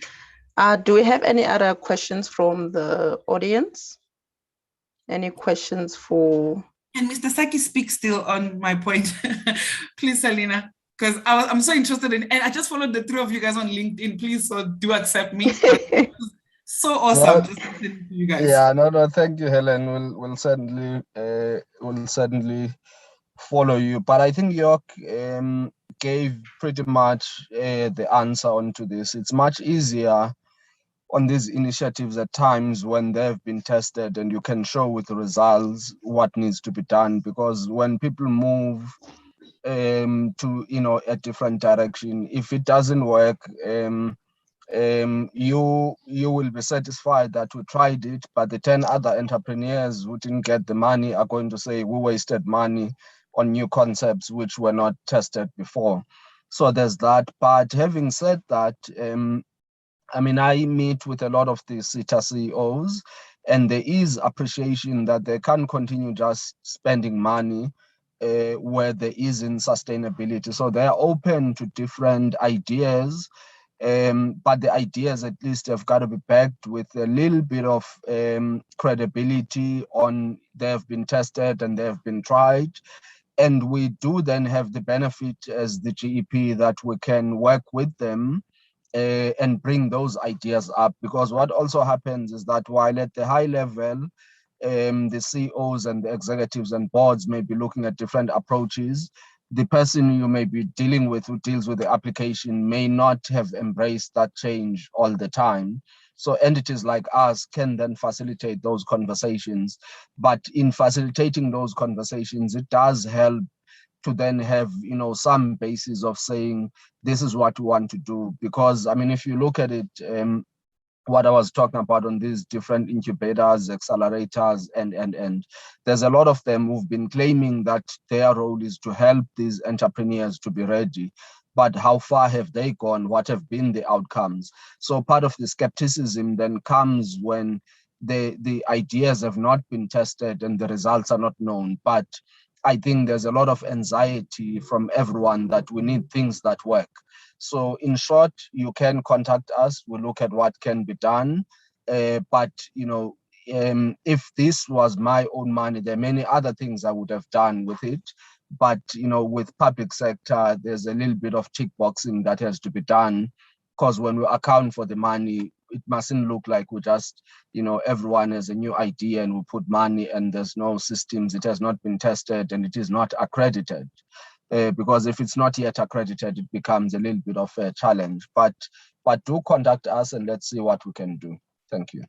Do we have any other questions from the audience? Any questions for... Can Mr. Saki speak still on my point? Please, Selina, because I'm so interested in, and I just followed the three of you guys on LinkedIn. Please, so do accept me. So awesome. Just listening to you guys. Yeah, no, thank you, Helen. We'll certainly follow you. But I think York gave pretty much the answer onto this. It's much easier on these initiatives at times when they've been tested and you can show with the results what needs to be done, because when people move to a different direction, if it doesn't work, you will be satisfied that we tried it, but the 10 other entrepreneurs who didn't get the money are going to say we wasted money on new concepts which were not tested before. So there's that. But having said that, I meet with a lot of the SETA CEOs, and there is appreciation that they can't continue just spending money where there isn't sustainability. So they're open to different ideas, but the ideas at least have got to be backed with a little bit of credibility on they've been tested and they've been tried. And we do then have the benefit as the GEP that we can work with them and bring those ideas up, because what also happens is that while at the high level, the CEOs and the executives and boards may be looking at different approaches, the person you may be dealing with who deals with the application may not have embraced that change all the time. So entities like us can then facilitate those conversations. But in facilitating those conversations, it does help to then have, you know, some basis of saying, this is what we want to do. Because, I mean, if you look at it, what I was talking about on these different incubators, accelerators, and there's a lot of them who've been claiming that their role is to help these entrepreneurs to be ready. But how far have they gone? What have been the outcomes? So part of the skepticism then comes when the ideas have not been tested and the results are not known. But I think there's a lot of anxiety from everyone that we need things that work. So in short, you can contact us. We'll look at what can be done. But, you know, if this was my own money, there are many other things I would have done with it. But, you know, with public sector, there's a little bit of tick boxing that has to be done, because when we account for the money, it mustn't look like we just, you know, everyone has a new idea and we put money and there's no systems, it has not been tested and it is not accredited. Because if it's not yet accredited, it becomes a little bit of a challenge. But do contact us and let's see what we can do. Thank you.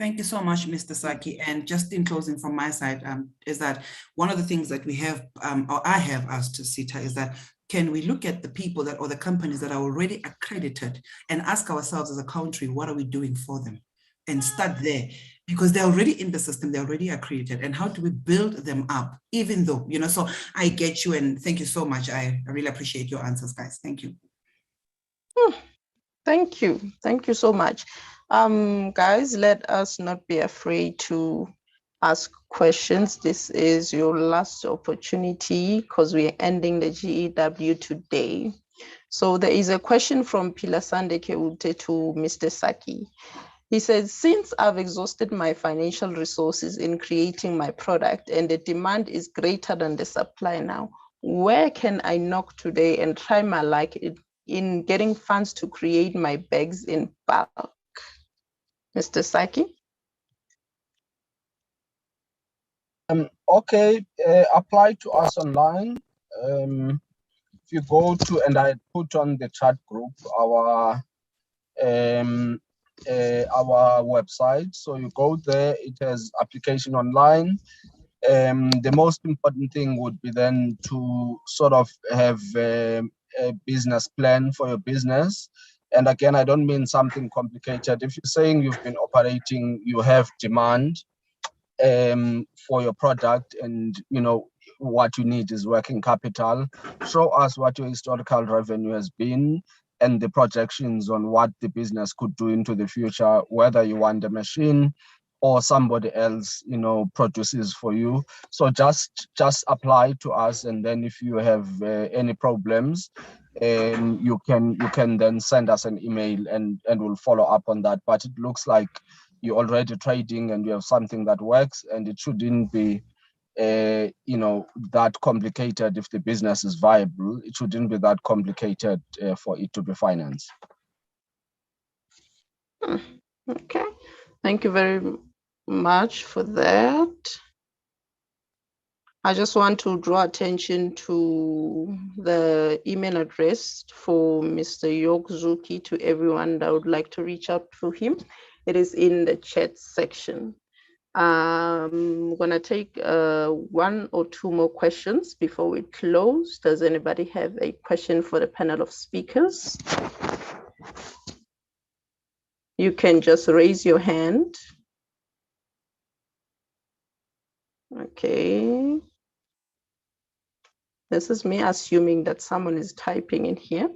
Thank you so much, Mr. Saki. And just in closing from my side, is that one of the things that we have, or I have asked to SETA, is that can we look at the people that, or the companies that are already accredited and ask ourselves as a country, what are we doing for them? And start there, because they're already in the system, they're already accredited. And how do we build them up, even though, you know, so I get you and thank you so much. I really appreciate your answers, guys. Thank you. Thank you. Thank you so much. Guys, let us not be afraid to ask questions. This is your last opportunity because we are ending the GEW today. So there is a question from Pilasande Keute to Mr. Saki. He says, since I've exhausted my financial resources in creating my product and the demand is greater than the supply now, where can I knock today and try my luck in getting funds to create my bags in bulk? Mr. Saki? Okay, apply to us online. If you go to, and I put on the chat group our website. So you go there, it has application online. The most important thing would be then to sort of have a business plan for your business. And again, I don't mean something complicated. If you're saying you've been operating, you have demand for your product, and you know what you need is working capital, show us what your historical revenue has been and the projections on what the business could do into the future, whether you want a machine or somebody else, you know, produces for you. So just apply to us, and then if you have any problems, you can then send us an email and we'll follow up on that. But it looks like you're already trading and you have something that works, and it shouldn't be you know, that complicated. If the business is viable, it shouldn't be that complicated for it to be financed. Okay, thank you very much for that. I just want to draw attention to the email address for Mr. Yokzuki to everyone that would like to reach out to him. It is in the chat section. I'm gonna take one or two more questions before we close. Does anybody have a question for the panel of speakers? You can just raise your hand. Okay. This is me assuming that someone is typing in here.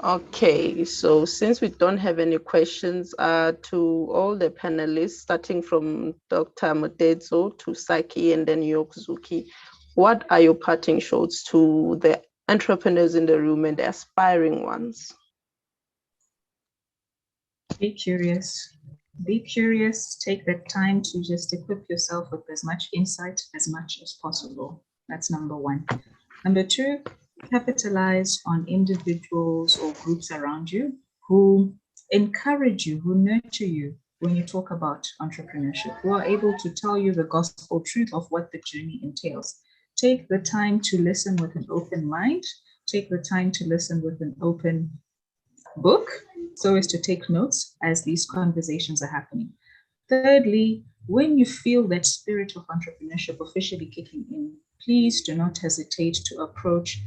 Okay, so since we don't have any questions to all the panelists, starting from Dr. Motedzo to Saki and then Yokzuki, what are your parting shots to the entrepreneurs in the room and the aspiring ones? Be curious. Be curious. Take the time to just equip yourself with as much insight as much as possible. That's number one. Number two, capitalize on individuals or groups around you who encourage you, who nurture you, when you talk about entrepreneurship, who are able to tell you the gospel truth of what the journey entails. Take the time to listen with an open mind. Take the time to listen with an open book, so as to take notes as these conversations are happening. Thirdly, when you feel that spirit of entrepreneurship officially kicking in, please do not hesitate to approach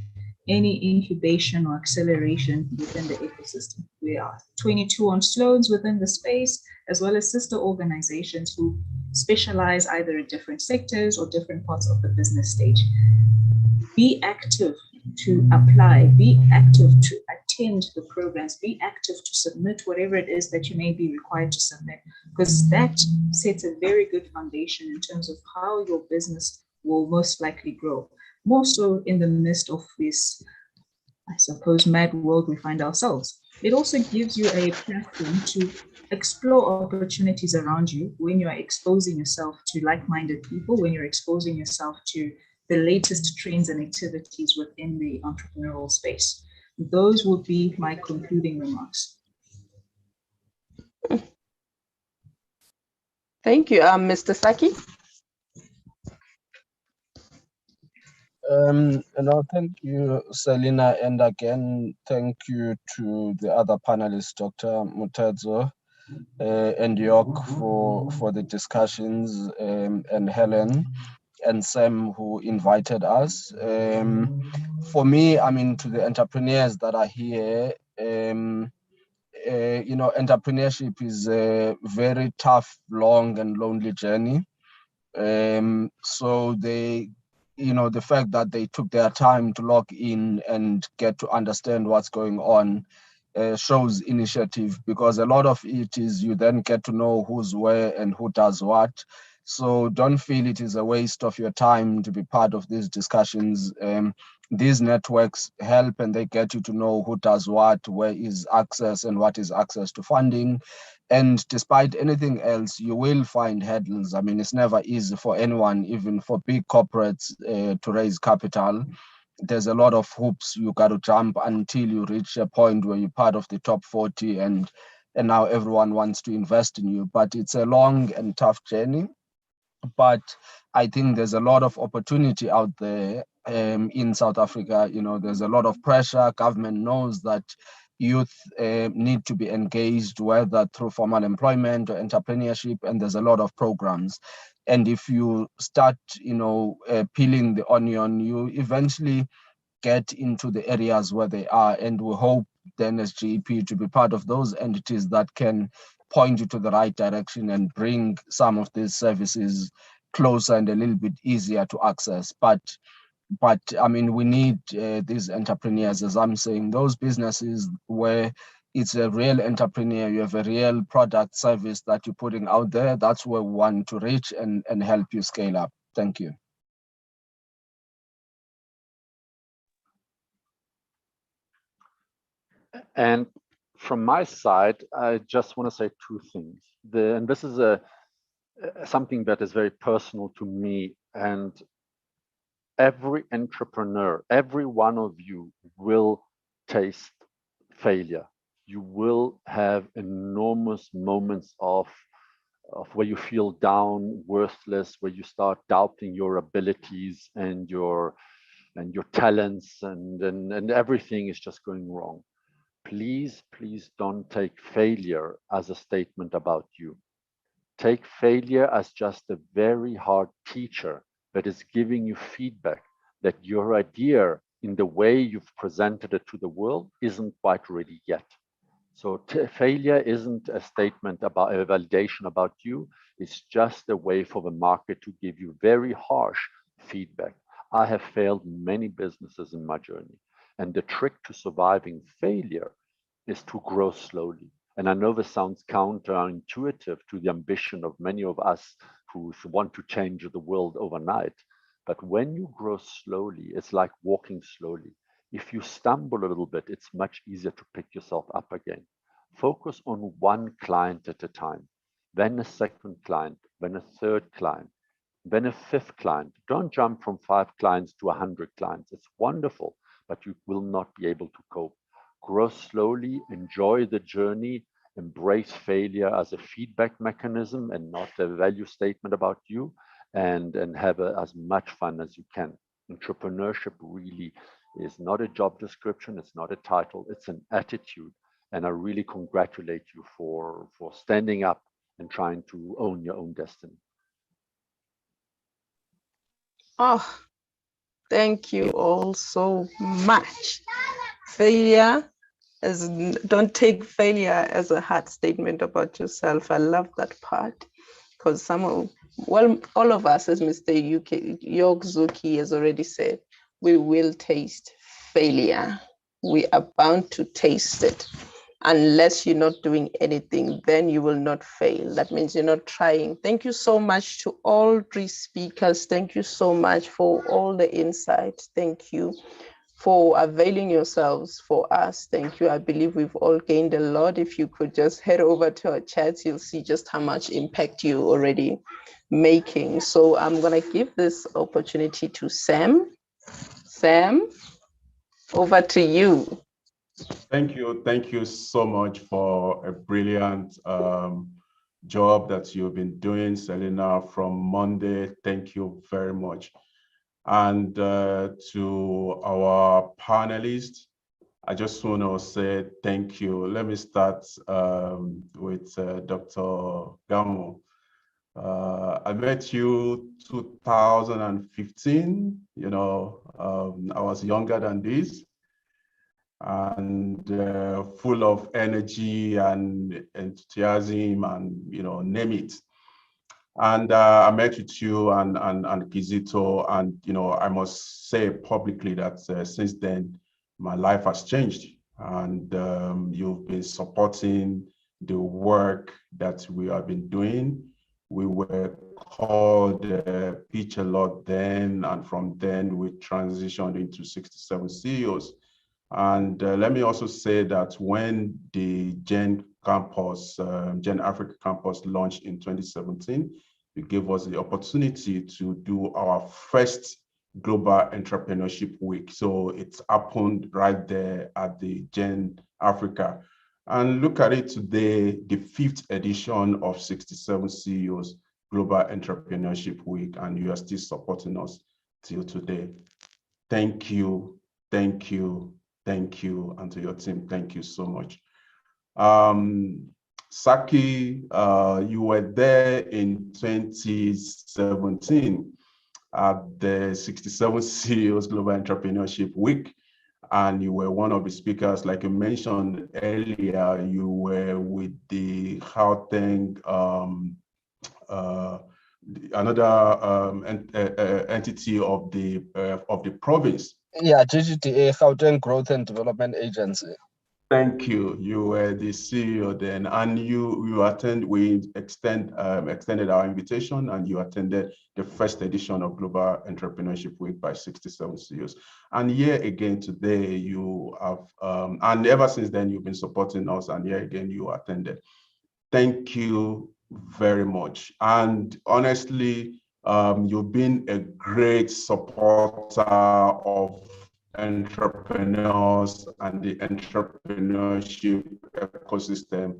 any incubation or acceleration within the ecosystem. We are 22 on Sloans within the space, as well as sister organizations who specialize either in different sectors or different parts of the business stage. Be active to apply, be active to attend the programs, be active to submit whatever it is that you may be required to submit, because that sets a very good foundation in terms of how your business will most likely grow. More so in the midst of this, I suppose, mad world we find ourselves. It also gives you a platform to explore opportunities around you when you are exposing yourself to like-minded people, when you're exposing yourself to the latest trends and activities within the entrepreneurial space. Those would be my concluding remarks. Thank you, Mr. Saki. Thank you, Selina, and again, thank you to the other panelists, Dr. Mutedzo and York for the discussions, and Helen and Sam who invited us. For me, I mean, to the entrepreneurs that are here, entrepreneurship is a very tough, long and lonely journey. So they, the fact that they took their time to log in and get to understand what's going on shows initiative, because a lot of it is you then get to know who's where and who does what. So don't feel it is a waste of your time to be part of these discussions. These networks help and they get you to know who does what, where is access and what is access to funding. And despite anything else, you will find hurdles. I mean, it's never easy for anyone, even for big corporates, to raise capital. There's a lot of hoops you got to jump until you reach a point where you're part of the top 40 and now everyone wants to invest in you. But it's a long and tough journey. But I think there's a lot of opportunity out there in South Africa. There's a lot of pressure. Government knows that youth need to be engaged, whether through formal employment or entrepreneurship, and there's a lot of programs. And if you start, peeling the onion, you eventually get into the areas where they are. And we hope then as GEP to be part of those entities that can point you to the right direction and bring some of these services closer and a little bit easier to access. But I mean, we need these entrepreneurs, as I'm saying, those businesses where it's a real entrepreneur, you have a real product service that you're putting out there. That's where we want to reach and help you scale up. Thank you. And from my side, I just want to say two things. And this is something that is very personal to me. And every entrepreneur, every one of you will taste failure. You will have enormous moments of where you feel down, worthless, where you start doubting your abilities and your talents, and everything is just going wrong. Please don't take failure as a statement about you. Take failure as just a very hard teacher that is giving you feedback that your idea in the way you've presented it to the world isn't quite ready yet. So failure isn't a statement about a validation about you. It's just a way for the market to give you very harsh feedback. I have failed many businesses in my journey. And the trick to surviving failure is to grow slowly. And I know this sounds counterintuitive to the ambition of many of us who want to change the world overnight. But when you grow slowly, it's like walking slowly. If you stumble a little bit, it's much easier to pick yourself up again. Focus on one client at a time, then a second client, then a third client, then a fifth client. Don't jump from 5 clients to 100 clients. It's wonderful, but you will not be able to cope. Grow slowly, enjoy the journey, embrace failure as a feedback mechanism and not a value statement about you, and have as much fun as you can. Entrepreneurship really is not a job description, it's not a title, it's an attitude. And I really congratulate you for standing up and trying to own your own destiny. Oh, thank you all so much. Failure is, don't take failure as a hard statement about yourself. I love that part, because all of us, as Mr. York Zuki has already said, we will taste failure. We are bound to taste it. Unless you're not doing anything, then you will not fail. That means you're not trying. Thank you so much to all three speakers. Thank you so much for all the insights. Thank you for availing yourselves for us. Thank you. I believe we've all gained a lot. If you could just head over to our chats, you'll see just how much impact you're already making. So I'm going to give this opportunity to Sam. Sam, over to you. Thank you so much for a brilliant job that you've been doing, Selena, from Monday. Thank you very much. And to our panelists, I just want to say thank you. Let me start with Dr. Gamo. I met you 2015, I was younger than this, and full of energy and enthusiasm and, name it. And I met with you and Kizito, and, I must say publicly that since then, my life has changed, and you've been supporting the work that we have been doing. We were called Pitch a Lot then, and from then we transitioned into 67 CEOs. And let me also say that when the Gen Africa campus launched in 2017, it gave us the opportunity to do our first Global Entrepreneurship Week. So it's happened right there at the Gen Africa. And look at it today, the 5th edition of 67 CEOs Global Entrepreneurship Week, and you are still supporting us till today. Thank you, thank you, thank you, and to your team, thank you so much. Saki, you were there in 2017 at the 67 CEOs Global Entrepreneurship Week, and you were one of the speakers. Like you mentioned earlier, you were with the Gauteng, another entity of the province. Yeah, GGTA, Gauteng Growth and Development Agency. Thank you. You were the CEO then, and we extended our invitation, and you attended the first edition of Global Entrepreneurship Week by 67 CEOs. And here again today, you have, and ever since then, you've been supporting us, and here again, you attended. Thank you very much. And honestly, you've been a great supporter of entrepreneurs and the entrepreneurship ecosystem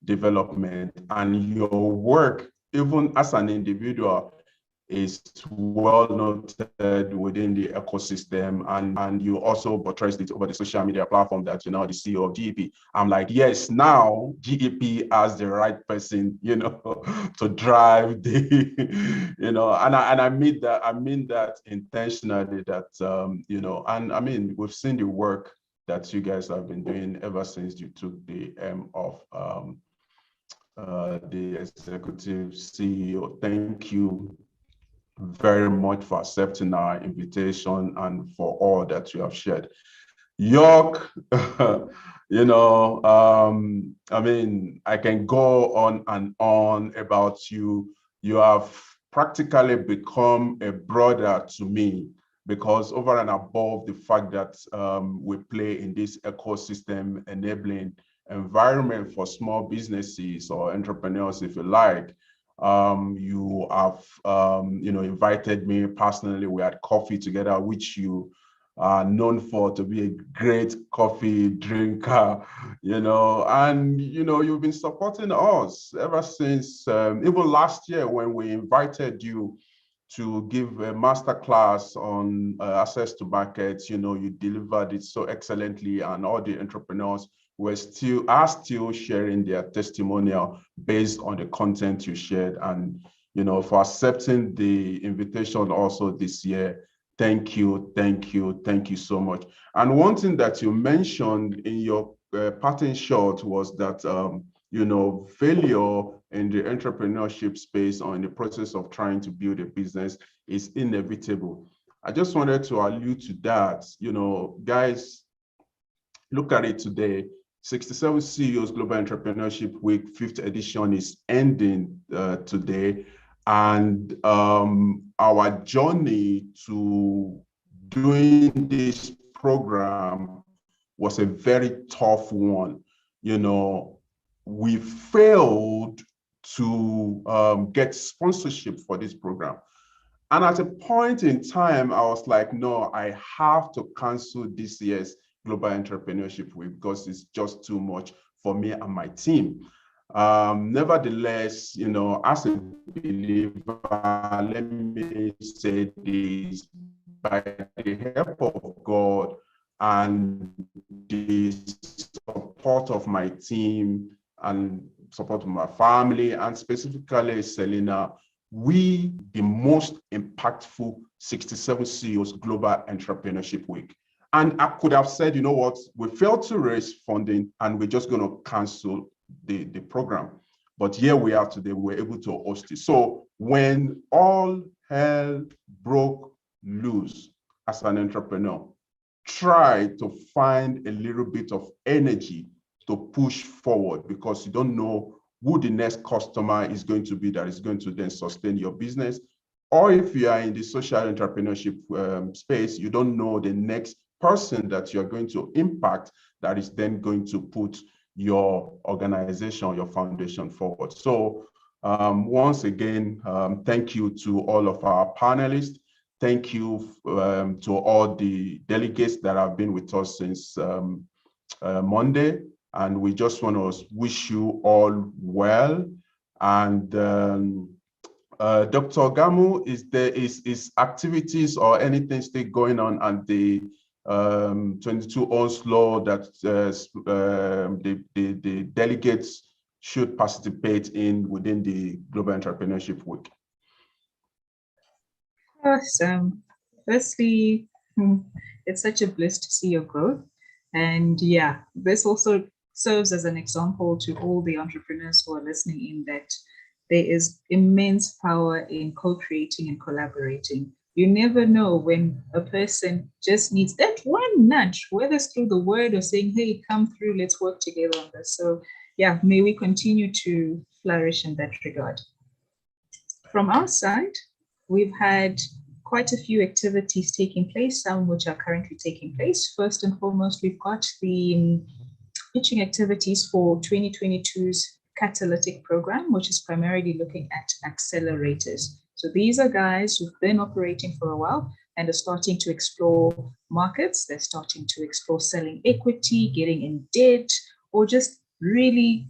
development, and your work, even as an individual, is well noted within the ecosystem, and you also buttressed it over the social media platform that you're now the CEO of GEP. I'm like, yes, now GEP has the right person, to drive the, and I mean that intentionally, that, and I mean, we've seen the work that you guys have been doing ever since you took the M of the executive CEO. Thank you very much for accepting our invitation and for all that you have shared. York, I mean, I can go on and on about you. You have practically become a brother to me, because over and above the fact that we play in this ecosystem enabling environment for small businesses or entrepreneurs, if you like, you have invited me personally. We had coffee together, which you known for to be a great coffee drinker, and, you've been supporting us ever since, even last year when we invited you to give a masterclass on access to markets. You delivered it so excellently, and all the entrepreneurs are still sharing their testimonial based on the content you shared. And, for accepting the invitation also this year. Thank you so much. And one thing that you mentioned in your parting shot was that, failure in the entrepreneurship space or in the process of trying to build a business is inevitable. I just wanted to allude to that. Guys, look at it today. 67 CEOs Global Entrepreneurship Week 5th edition is ending today. And our journey to doing this program was a very tough one. We failed to get sponsorship for this program. And at a point in time, I was like, no, I have to cancel this year's Global Entrepreneurship Week because it's just too much for me and my team. Nevertheless, as a believer, let me say this: by the help of God and the support of my team and support of my family, and specifically Selena, we the most impactful 67 CEOs Global Entrepreneurship Week. And I could have said, you know what, we failed to raise funding and we're just going to cancel the program. But here we are today, we were able to host it. So when all hell broke loose as an entrepreneur, try to find a little bit of energy to push forward, because you don't know who the next customer is going to be that is going to then sustain your business. Or if you are in the social entrepreneurship space, you don't know the next person that you're going to impact that is then going to put your organization, your foundation forward. So once again, thank you to all of our panelists. Thank you to all the delegates that have been with us since Monday. And we just want to wish you all well. And Dr. Gamu, is there activities or anything still going on at the 22 Oslo that the delegates should participate in within the Global Entrepreneurship Week? Awesome. Firstly, it's such a bliss to see your growth. And yeah, this also serves as an example to all the entrepreneurs who are listening in that there is immense power in co-creating and collaborating. You never know when a person just needs that one nudge, whether it's through the word or saying, hey, come through, let's work together on this. So yeah, may we continue to flourish in that regard. From our side, we've had quite a few activities taking place, some which are currently taking place. First and foremost, we've got the pitching activities for 2022's Catalytic program, which is primarily looking at accelerators. So these are guys who've been operating for a while and are starting to explore markets. They're starting to explore selling equity, getting in debt, or just really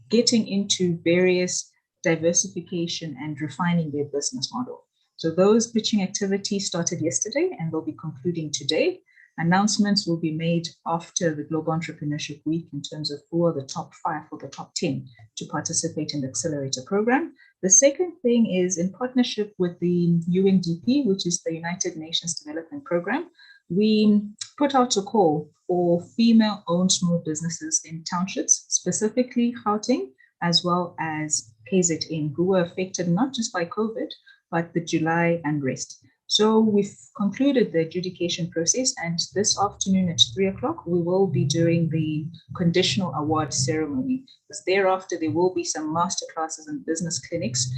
getting into various diversification and refining their business model. So those pitching activities started yesterday and they'll be concluding today. Announcements will be made after the Global Entrepreneurship Week in terms of who are the top 5 or the top 10 to participate in the Accelerator program. The second thing is, in partnership with the UNDP, which is the United Nations Development Program, we put out a call for female-owned small businesses in townships, specifically Gauteng, as well as KZN, who were affected not just by COVID, but the July unrest. So we've concluded the adjudication process, and this afternoon at 3 o'clock, we will be doing the conditional award ceremony. Because thereafter, there will be some masterclasses and business clinics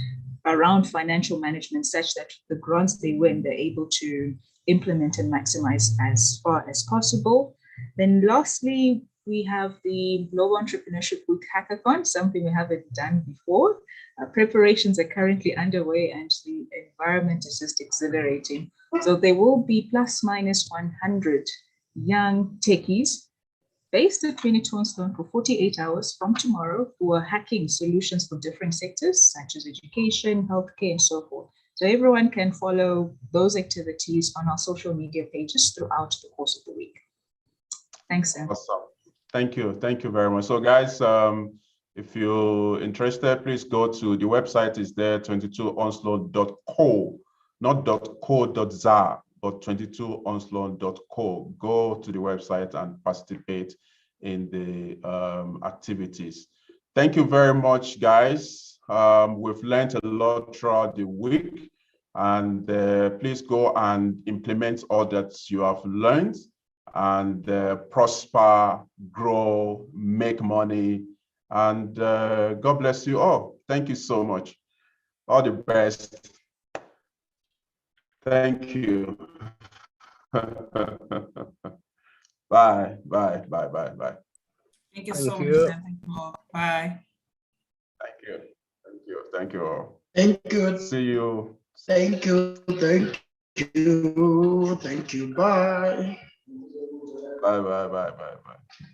around financial management, such that the grants they win, they're able to implement and maximize as far as possible. Then lastly, we have the Global Entrepreneurship Week Hackathon, something we haven't done before. Preparations are currently underway and the environment is just exhilarating. So there will be plus minus 100 young techies based at 22 Onslow for 48 hours from tomorrow who are hacking solutions for different sectors such as education, healthcare, and so forth. So everyone can follow those activities on our social media pages throughout the course of the week. Thanks, Sam. Awesome. Thank you. Thank you very much. So guys, if you're interested, please go to the website is there, 22onslow.co, not .co.za, but 22onslow.co. Go to the website and participate in the activities. Thank you very much, guys. We've learned a lot throughout the week, and please go and implement all that you have learned and prosper, grow, make money, and God bless you all. Thank you so much. All the best. Thank you. Bye, bye, bye, bye, bye. Thank you so much, Sam. Thank you all. Bye. Thank you. Thank you. Thank you all. Thank you. See you. Thank you. Thank you. Thank you. Bye. Bye, bye, bye, bye, bye.